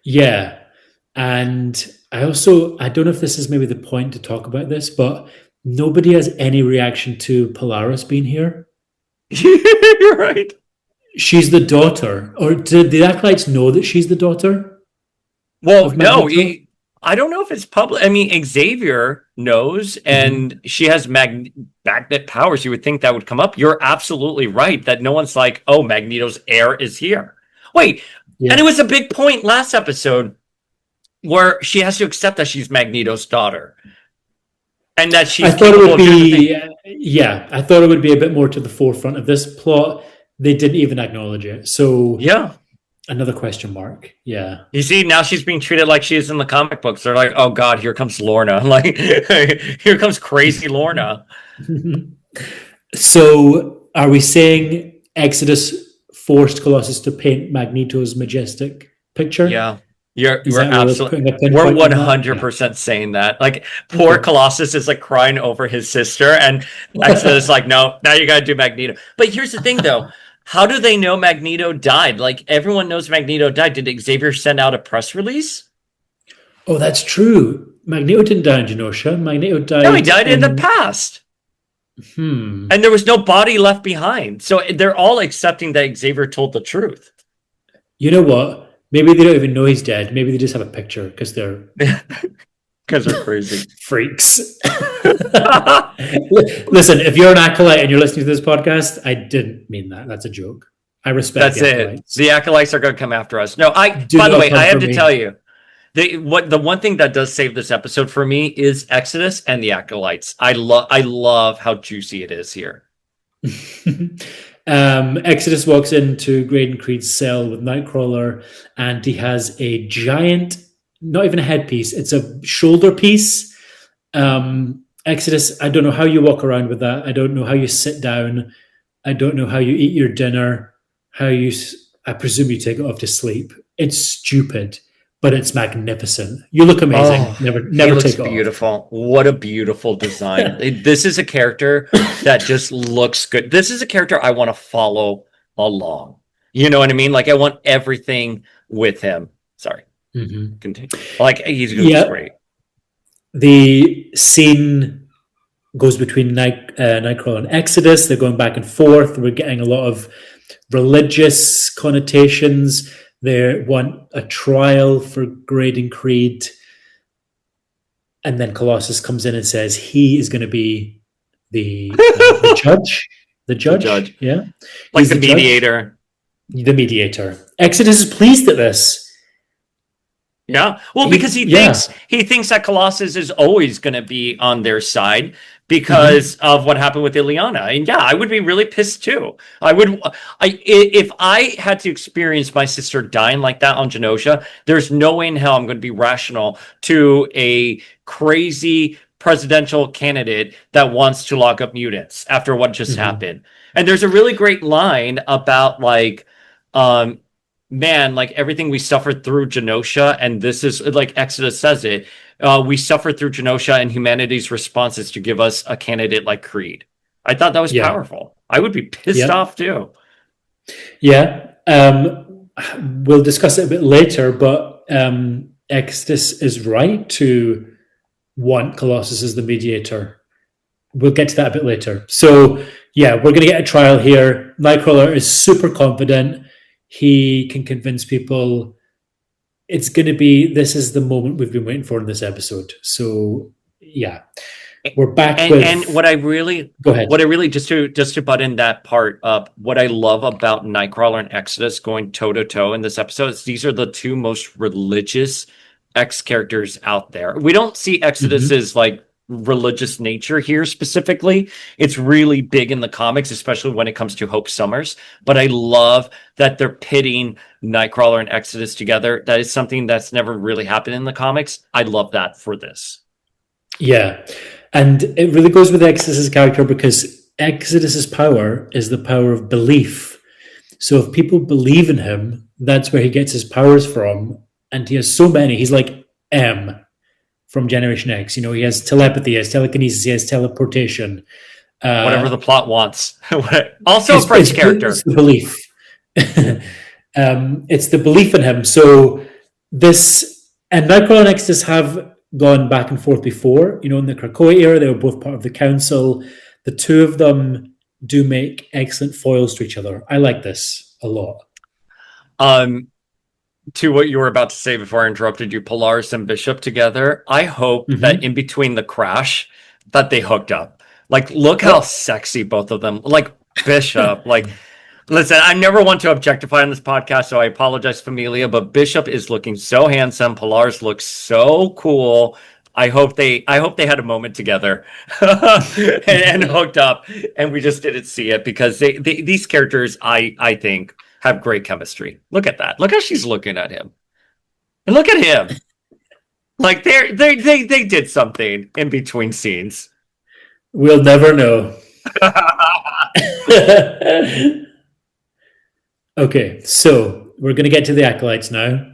Yeah. And I don't know if this is maybe the point to talk about this, but nobody has any reaction to Polaris being here. You're right. She's the daughter. Or did the acolytes know that she's the daughter? Well, no, I don't know if it's public. I mean, Xavier knows, and she has magnet powers. You would think that would come up. You're absolutely right that no one's like, oh, Magneto's heir is here. Wait, and it was a big point last episode where she has to accept that she's Magneto's daughter. And that she's I thought it would be, I thought it would be a bit more to the forefront of this plot. They didn't even acknowledge it. So, yeah. Another question mark. Yeah. You see, now she's being treated like she is in the comic books. They're like, oh God, here comes Lorna. Like, here comes crazy Lorna. So are we saying Exodus forced Colossus to paint Magneto's majestic picture? Yeah. We're absolutely, we're 100% saying that. Like, poor Colossus is like crying over his sister, and Exodus is like, no, now you gotta do Magneto. But here's the thing though. How do they know Magneto died? Like, everyone knows Magneto died. Did Xavier send out a press release? Oh, that's true. Magneto didn't die in Genosha. Magneto died. No, he died in the past. And there was no body left behind. So they're all accepting that Xavier told the truth. You know what? Maybe they don't even know he's dead. Maybe they just have a picture because they're crazy freaks. Listen, if you're an acolyte and you're listening to this podcast, I didn't mean that. That's a joke. I respect. That's the acolytes. The acolytes are going to come after us. No, by the way, I have to tell you, the one thing that does save this episode for me is Exodus and the acolytes. I love how juicy it is here. Exodus walks into Graydon Creed's cell with Nightcrawler, and he has a giant, not even a headpiece, it's a shoulder piece. Exodus, I don't know how you walk around with that. I don't know how you sit down. I don't know how you eat your dinner. I presume you take it off to sleep. It's stupid, but it's magnificent. You look amazing. Never take it off. Beautiful. What a beautiful design. This is a character that just looks good. This is a character I want to follow along. You know what I mean? Like, I want everything with him. Sorry. Continue. Like, he's great. The scene goes between Nightcrawler and Exodus. They're going back and forth. We're getting a lot of religious connotations. They want a trial for Graydon Creed. And then Colossus comes in and says he is going to be the judge. The judge. Yeah. Like the mediator. The mediator. Exodus is pleased at this. Yeah. Well, because he thinks that Colossus is always going to be on their side because of what happened with Illyana. And yeah, I would be really pissed too. If I had to experience my sister dying like that on Genosha, there's no way in hell I'm going to be rational to a crazy presidential candidate that wants to lock up mutants after what just happened. And there's a really great line about like, man, like everything we suffered through Genosha, and this is like Exodus says it, we suffered through Genosha, and humanity's response is to give us a candidate like Creed. I thought that was powerful. I would be pissed off too. Yeah. We'll discuss it a bit later, but Exodus is right to want Colossus as the mediator. we'll get to that a bit later. So yeah, we're going to get a trial here. Nightcrawler is super confident. He can convince people. It's going to be, this is the moment we've been waiting for in this episode. So yeah, we're back and what I really go ahead. What I really just to butt in that part up, what I love about Nightcrawler and Exodus going toe to toe in this episode is these are the two most religious X characters out there. We don't see Exodus's like religious nature here specifically. It's really big in the comics, especially when it comes to Hope Summers. But I love that they're pitting Nightcrawler and Exodus together. That is something that's never really happened in the comics. I love that for this. Yeah. And it really goes with Exodus's character because Exodus's power is the power of belief. So if people believe in him, that's where he gets his powers from. And he has so many. He's like M from Generation X. You know, he has telepathy, he has telekinesis, he has teleportation. Whatever the plot wants. Also a French character. It's the belief. It's the belief in him. So this, and Nightcrawler and Exodus have gone back and forth before. You know, in the Krakoa era, they were both part of the council. The two of them do make excellent foils to each other. I like this a lot. To what you were about to say before I interrupted you, Polaris and Bishop together, I hope that in between the crash that they hooked up. Like, look how sexy both of them, like Bishop, like, listen, I never want to objectify on this podcast, so I apologize, Familia, but Bishop is looking so handsome. Polaris looks so cool. I hope they had a moment together and hooked up, and we just didn't see it because these characters, I think, have great chemistry. Look at that. Look how she's looking at him. And look at him. Like they did something in between scenes. We'll never know. Okay, so we're going to get to the Acolytes now.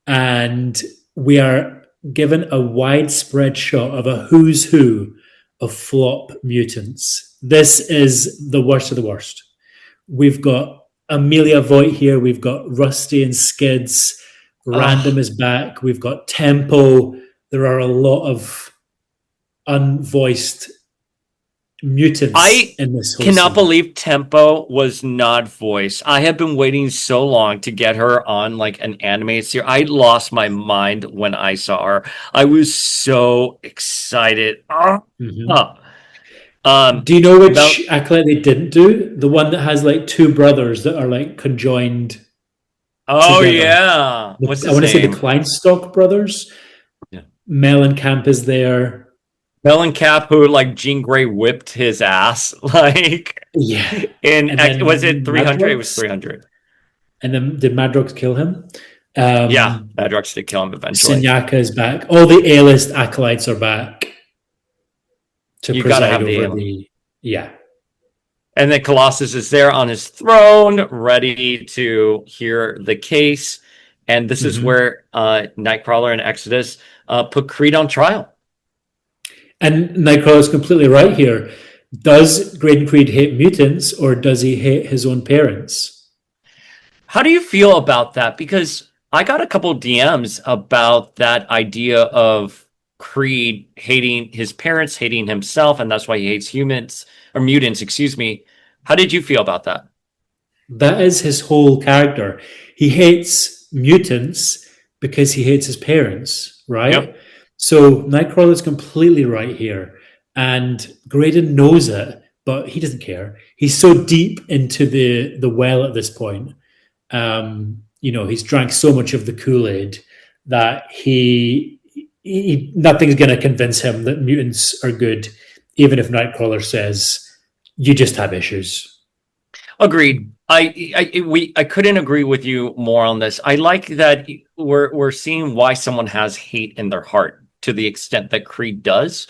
And we are given a widespread shot of a who's who of flop mutants. This is the worst of the worst. We've got Amelia Voight here. We've got Rusty and Skids. Random is back. We've got Tempo. There are a lot of unvoiced mutants in this whole cannot scene. believe Tempo was not voiced. I have been waiting so long to get her on like an animated series. I lost my mind when I saw her. I was so excited. Do you know which Acolyte they didn't do? The one that has like two brothers that are like conjoined. Oh together. yeah. I want to say the Kleinstock brothers. Yeah. Mellencamp is there. Mellencamp, who like Jean Grey whipped his ass, like yeah. Was it 300? Madrox? It was 300. And then did Madrox kill him? Yeah, Madrox did kill him eventually. Senyaka is back. All the A-list Acolytes are back. You gotta have the And then Colossus is there on his throne, ready to hear the case. And this is where Nightcrawler and Exodus put Creed on trial. And Nightcrawler is completely right here. Does Graydon Creed hate mutants or does he hate his own parents? How do you feel about that? Because I got a couple DMs about that idea of Creed hating his parents, hating himself, and that's why he hates humans or mutants, excuse me. How did you feel about that? That is his whole character. He hates mutants because he hates his parents, right? Yep. So Nightcrawler is completely right here. And Graydon knows it, but he doesn't care. He's so deep into the well at this point. He's drank so much of the Kool-Aid that nothing's going to convince him that mutants are good, even if Nightcrawler says, you just have issues. Agreed. I couldn't agree with you more on this. I like that we're seeing why someone has hate in their heart to the extent that Creed does.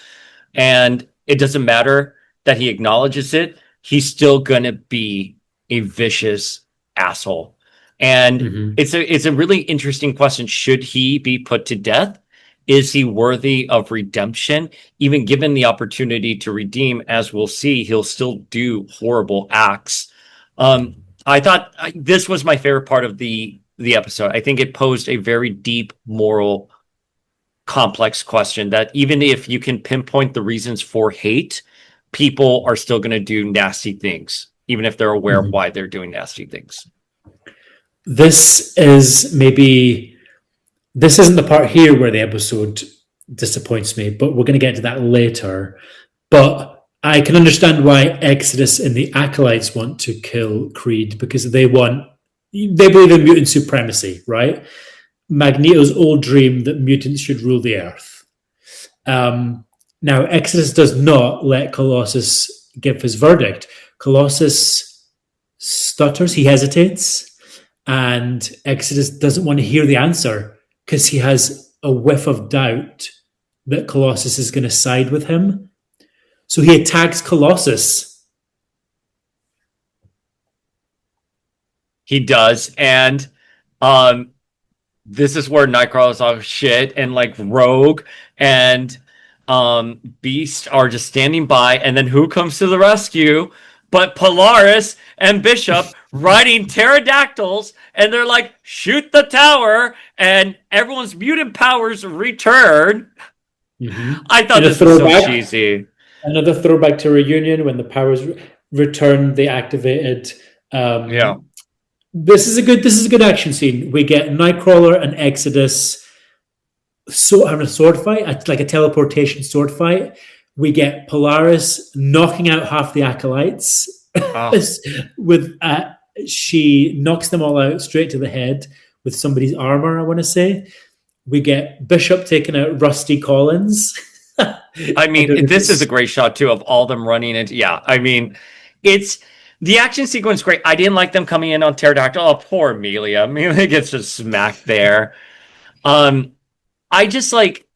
And it doesn't matter that he acknowledges it. He's still going to be a vicious asshole. And it's a really interesting question. Should he be put to death? Is he worthy of redemption? Even given the opportunity to redeem, as we'll see, he'll still do horrible acts. I thought this was my favorite part of the episode. I think it posed a very deep moral complex question that even if you can pinpoint the reasons for hate, people are still going to do nasty things, even if they're aware of why they're doing nasty things. This isn't the part here where the episode disappoints me, but we're going to get to that later. But I can understand why Exodus and the Acolytes want to kill Creed, because they believe in mutant supremacy, right? Magneto's old dream that mutants should rule the Earth. Now, Exodus does not let Colossus give his verdict. Colossus stutters, he hesitates, and Exodus doesn't want to hear the answer because he has a whiff of doubt that Colossus is going to side with him. So he attacks Colossus. He does, and this is where Nightcrawler's all shit, and like Rogue and Beast are just standing by, and then who comes to the rescue but Polaris and Bishop riding pterodactyls, and they're like, shoot the tower, and everyone's mutant powers return. I thought this was so cheesy. Another throwback to Reunion, when the powers returned, they activated. This is a good action scene. We get Nightcrawler and Exodus having a sword fight, like a teleportation sword fight. We get Polaris knocking out half the Acolytes. She knocks them all out straight to the head with somebody's armor, I want to say. We get Bishop taking out Rusty Collins. I mean, this is a great shot too of all them running into. Yeah, I mean, it's the action sequence great. I didn't like them coming in on Pterodactyl. Oh, poor Amelia. Amelia gets just smacked there. I just like.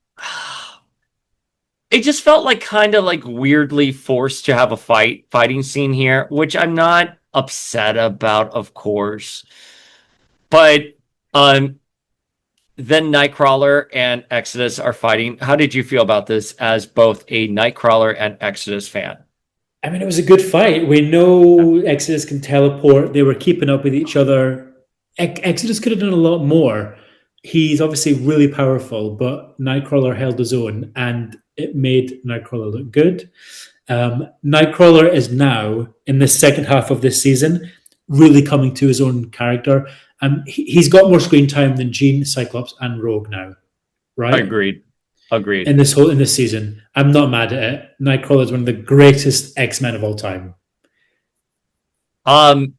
It just felt like kind of like weirdly forced to have a fighting scene here, which I'm not upset about, of course. But then Nightcrawler and Exodus are fighting. How did you feel about this as both a Nightcrawler and Exodus fan? I mean, it was a good fight. We know Exodus can teleport. They were keeping up with each other. Exodus could have done a lot more. He's obviously really powerful, but Nightcrawler held his own, and it made Nightcrawler look good. Nightcrawler is now, in the second half of this season, really coming to his own character. He's got more screen time than Jean, Cyclops, and Rogue now, right? Agreed. In this season, I'm not mad at it. Nightcrawler is one of the greatest X-Men of all time.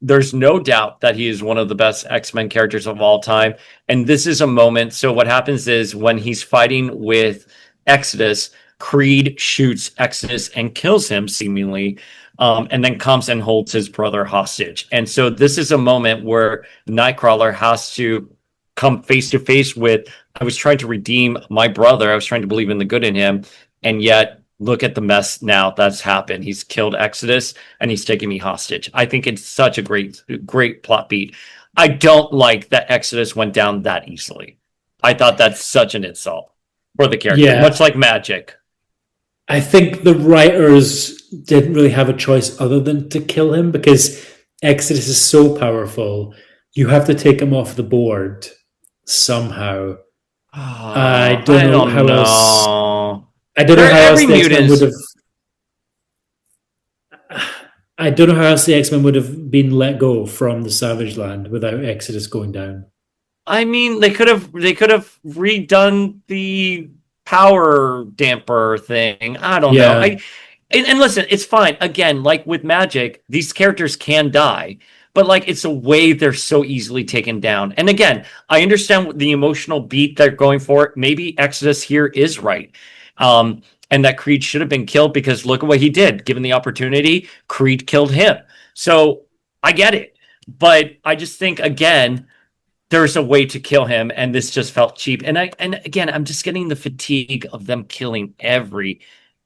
There's no doubt that he is one of the best X-Men characters of all time. And this is a moment. So what happens is when he's fighting with Exodus, Creed shoots Exodus and kills him seemingly, and then comes and holds his brother hostage. And so this is a moment where Nightcrawler has to come face to face with, I was trying to redeem my brother. I was trying to believe in the good in him. And yet look at the mess now that's happened. He's killed Exodus and he's taking me hostage. I think it's such a great plot beat. I don't like that Exodus went down that easily. I thought that's such an insult for the character, much like Magic. I think the writers didn't really have a choice other than to kill him, because Exodus is so powerful. You have to take him off the board somehow. I don't know how else. I don't know how else the X-Men would have. I don't know how else the X-Men would have been let go from the Savage Land without Exodus going down. I mean, they could have redone the power damper thing. I don't know. And listen, it's fine. Again, like with Magic, these characters can die, but like it's a way they're so easily taken down. And again, I understand the emotional beat they're going for. Maybe Exodus here is right. And that Creed should have been killed because look at what he did. Given the opportunity, Creed killed him. So I get it. But I just think, again, there's a way to kill him, and this just felt cheap. And again, I'm just getting the fatigue of them killing every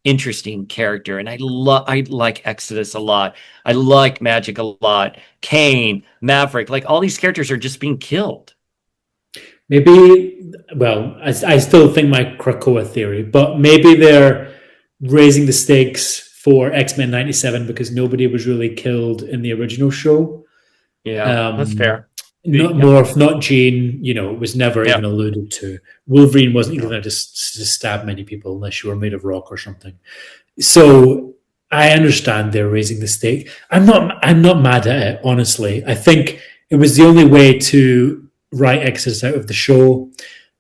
interesting character. And I like Exodus a lot. I like Magic a lot. Kane, Maverick, like all these characters are just being killed. Maybe, well, I still think my Krakoa theory, but maybe they're raising the stakes for X-Men 97 because nobody was really killed in the original show. Yeah, that's fair. Not Morph, not Jean, was never even alluded to. Wolverine wasn't even going to stab many people unless you were made of rock or something. So I understand they're raising the stake. I'm not mad at it, honestly. I think it was the only way to write Exodus out of the show,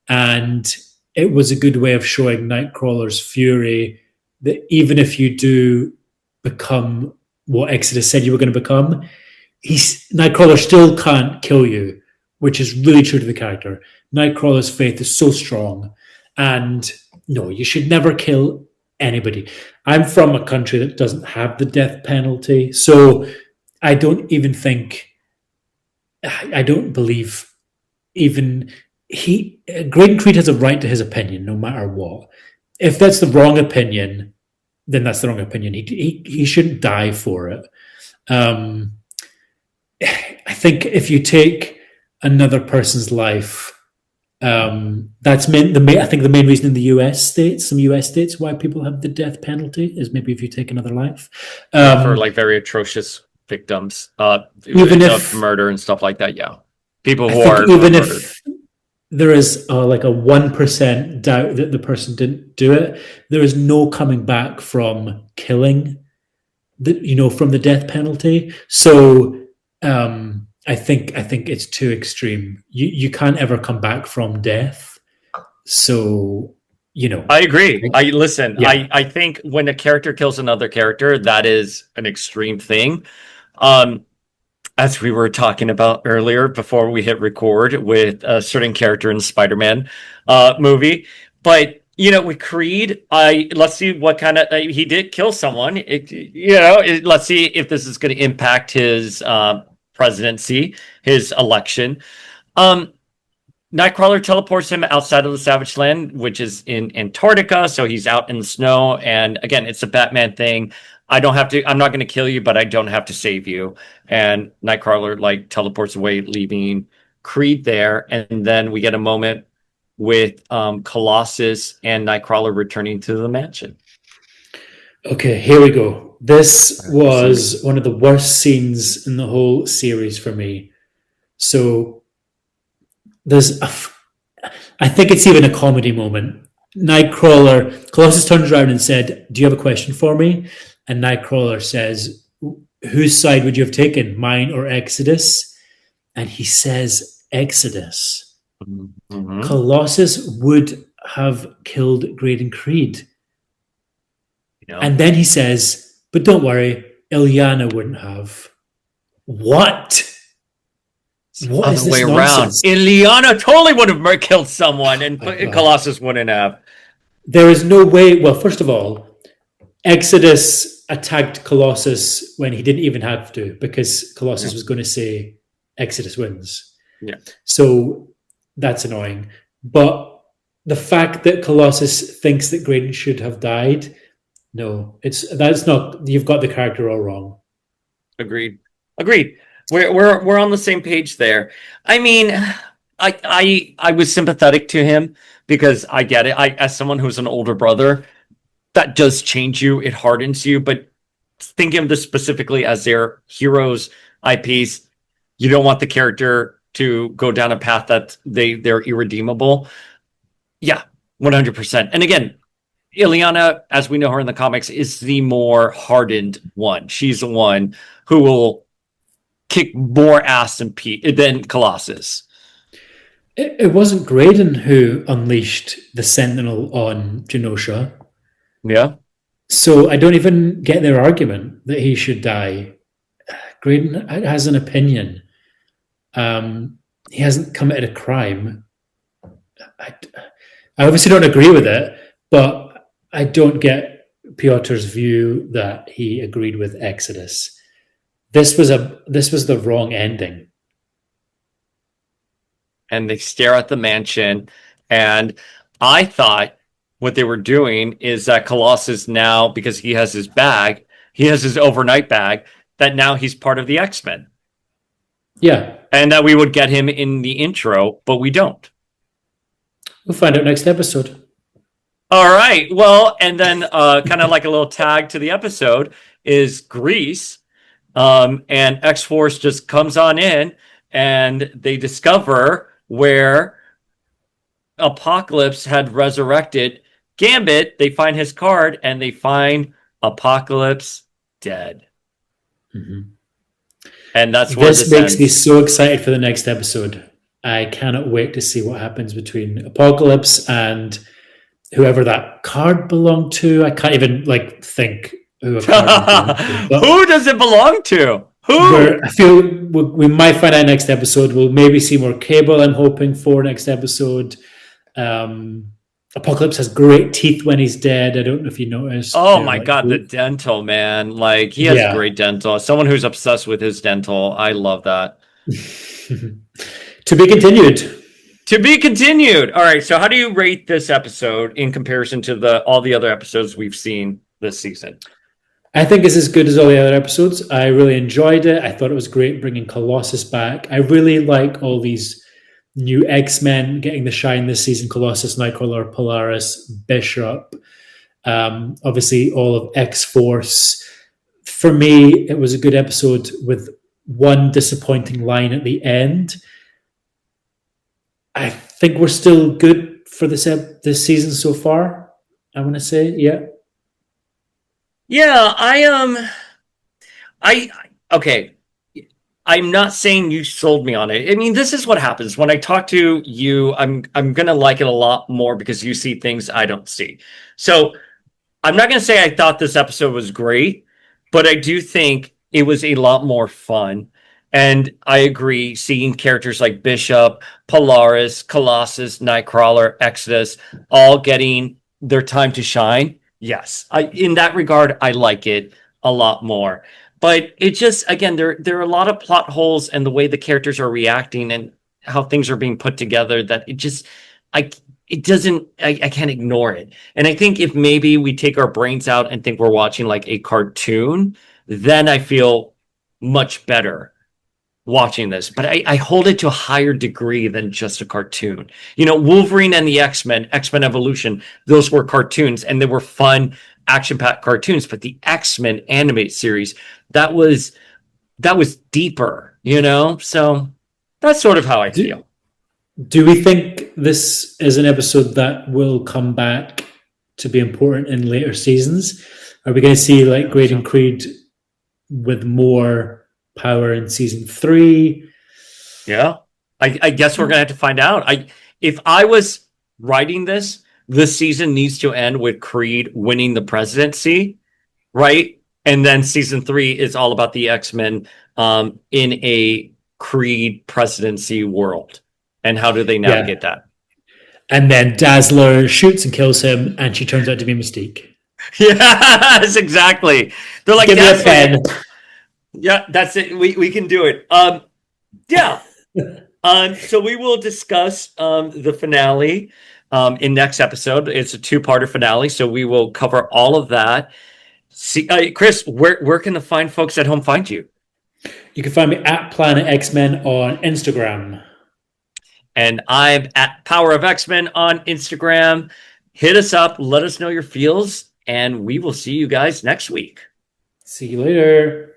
and it was a good way of showing Nightcrawler's fury that even if you do become what Exodus said you were going to become, Nightcrawler still can't kill you, which is really true to the character. Nightcrawler's faith is so strong, and no, you should never kill anybody. I'm from a country that doesn't have the death penalty, so I don't even think, I don't believe even Graydon Creed has a right to his opinion, no matter what. If that's the wrong opinion, then that's the wrong opinion. He shouldn't die for it. I think if you take another person's life, that's I think the main reason in the some US states, why people have the death penalty is maybe if you take another life. For like very atrocious victims, even of murder and stuff like that. Yeah, people who even if there is like a 1% doubt that the person didn't do it, there is no coming back from killing, from the death penalty. So I think it's too extreme. You can't ever come back from death. So I agree. I think when a character kills another character, that is an extreme thing. As we were talking about earlier before we hit record with a certain character in the Spider-Man movie. But, with Creed, let's see what kind of... he did kill someone. Let's see if this is going to impact his presidency, his election. Nightcrawler teleports him outside of the Savage Land, which is in Antarctica, so he's out in the snow. And again, it's a Batman thing. I'm not going to kill you, but I don't have to save you. And Nightcrawler teleports away, leaving Creed there. And then we get a moment with Colossus and Nightcrawler returning to the mansion. Okay, here we go. This was one of the worst scenes in the whole series for me. So I think it's even a comedy moment. Colossus turns around and said, "Do you have a question for me?" And Nightcrawler says, "Whose side would you have taken, mine or Exodus?" And he says, "Exodus." Mm-hmm. Colossus would have killed Graydon Creed. And then he says, "But don't worry, Illyana wouldn't have." What? What is this nonsense? Illyana totally would have killed someone, and Colossus wouldn't have. There is no way. Well, first of all, Exodus attacked Colossus when he didn't even have to, because Colossus was going to say Exodus wins. Yeah. So that's annoying. But the fact that Colossus thinks that Graydon should have died, no, that's not. You've got the character all wrong. Agreed. We're on the same page there. I mean, I was sympathetic to him because I get it. As someone who's an older brother, that does change you. It hardens you. But thinking of this specifically as their heroes IPs, you don't want the character to go down a path that they're irredeemable. Yeah, 100%. And again, Illyana, as we know her in the comics, is the more hardened one. She's the one who will kick more ass than Colossus. It wasn't Graydon who unleashed the Sentinel on Genosha. Yeah. So I don't even get their argument that he should die. Graydon has an opinion. He hasn't committed a crime. I obviously don't agree with it, but I don't get Piotr's view that he agreed with Exodus. This was the wrong ending. And they stare at the mansion, and I thought what they were doing is that Colossus now, because he has his overnight bag, that now he's part of the X-Men. Yeah. And that we would get him in the intro, but we don't. We'll find out next episode. All right. Well, and then kind of like a little tag to the episode is Grease. And X-Force just comes on in, and they discover where Apocalypse had resurrected Gambit. They find his card, and they find Apocalypse dead. Mm-hmm. And that's where this makes me ends. so excited for the next episode. I cannot wait to see what happens between Apocalypse and whoever that card belonged to. I can't even like think who a card would belong to. But Who does it belong to? Who? I feel we might find out next episode. We'll maybe see more Cable. I'm hoping for next episode. Apocalypse has great teeth when he's dead. I don't know if you noticed. Oh my God, the dental, man. Like, he has great dental. Someone who's obsessed with his dental. I love that. To be continued. To be continued. All right. So how do you rate this episode in comparison to all the other episodes we've seen this season? I think it's as good as all the other episodes. I really enjoyed it. I thought it was great bringing Colossus back. I really like all these new X-Men getting the shine this season. Colossus, Nightcrawler, Polaris, Bishop. Obviously, all of X-Force. For me, it was a good episode with one disappointing line at the end. I think we're still good for this season so far. I want to say, yeah. Yeah, okay. I'm not saying you sold me on it. I mean, this is what happens when I talk to you. I'm gonna like it a lot more because you see things I don't see. So I'm not gonna say I thought this episode was great, but I do think it was a lot more fun. And I agree, seeing characters like Bishop, Polaris, Colossus, Nightcrawler, Exodus, all getting their time to shine. Yes, in that regard, I like it a lot more. But it just, again, there are a lot of plot holes and the way the characters are reacting and how things are being put together that I can't ignore it. And I think if maybe we take our brains out and think we're watching like a cartoon, then I feel much better watching this. But I hold it to a higher degree than just a cartoon. You know, Wolverine and the X-Men Evolution, those were cartoons and they were fun, action-packed cartoons. But the X-Men animated series, that was deeper, you know? So that's sort of how I feel. Do we think this is an episode that will come back to be important in later seasons? Are we going to see like Graydon Creed with more power in season 3? Yeah, I guess we're gonna have to find out. If I was writing this season needs to end with Creed winning the presidency, right? And then season 3 is all about the X-Men in a Creed presidency world, and how do they navigate that? And then Dazzler shoots and kills him, and she turns out to be Mystique. Yes, exactly. They're like, give me a pen. Yeah, that's it. We can do it. Yeah. So we will discuss the finale in next episode. It's a 2-parter finale, so we will cover all of that. See, Chris, where can the fine folks at home find you? You can find me at Planet X-Men on Instagram. And I'm at Power of X-Men on Instagram. Hit us up, let us know your feels, and we will see you guys next week. See you later.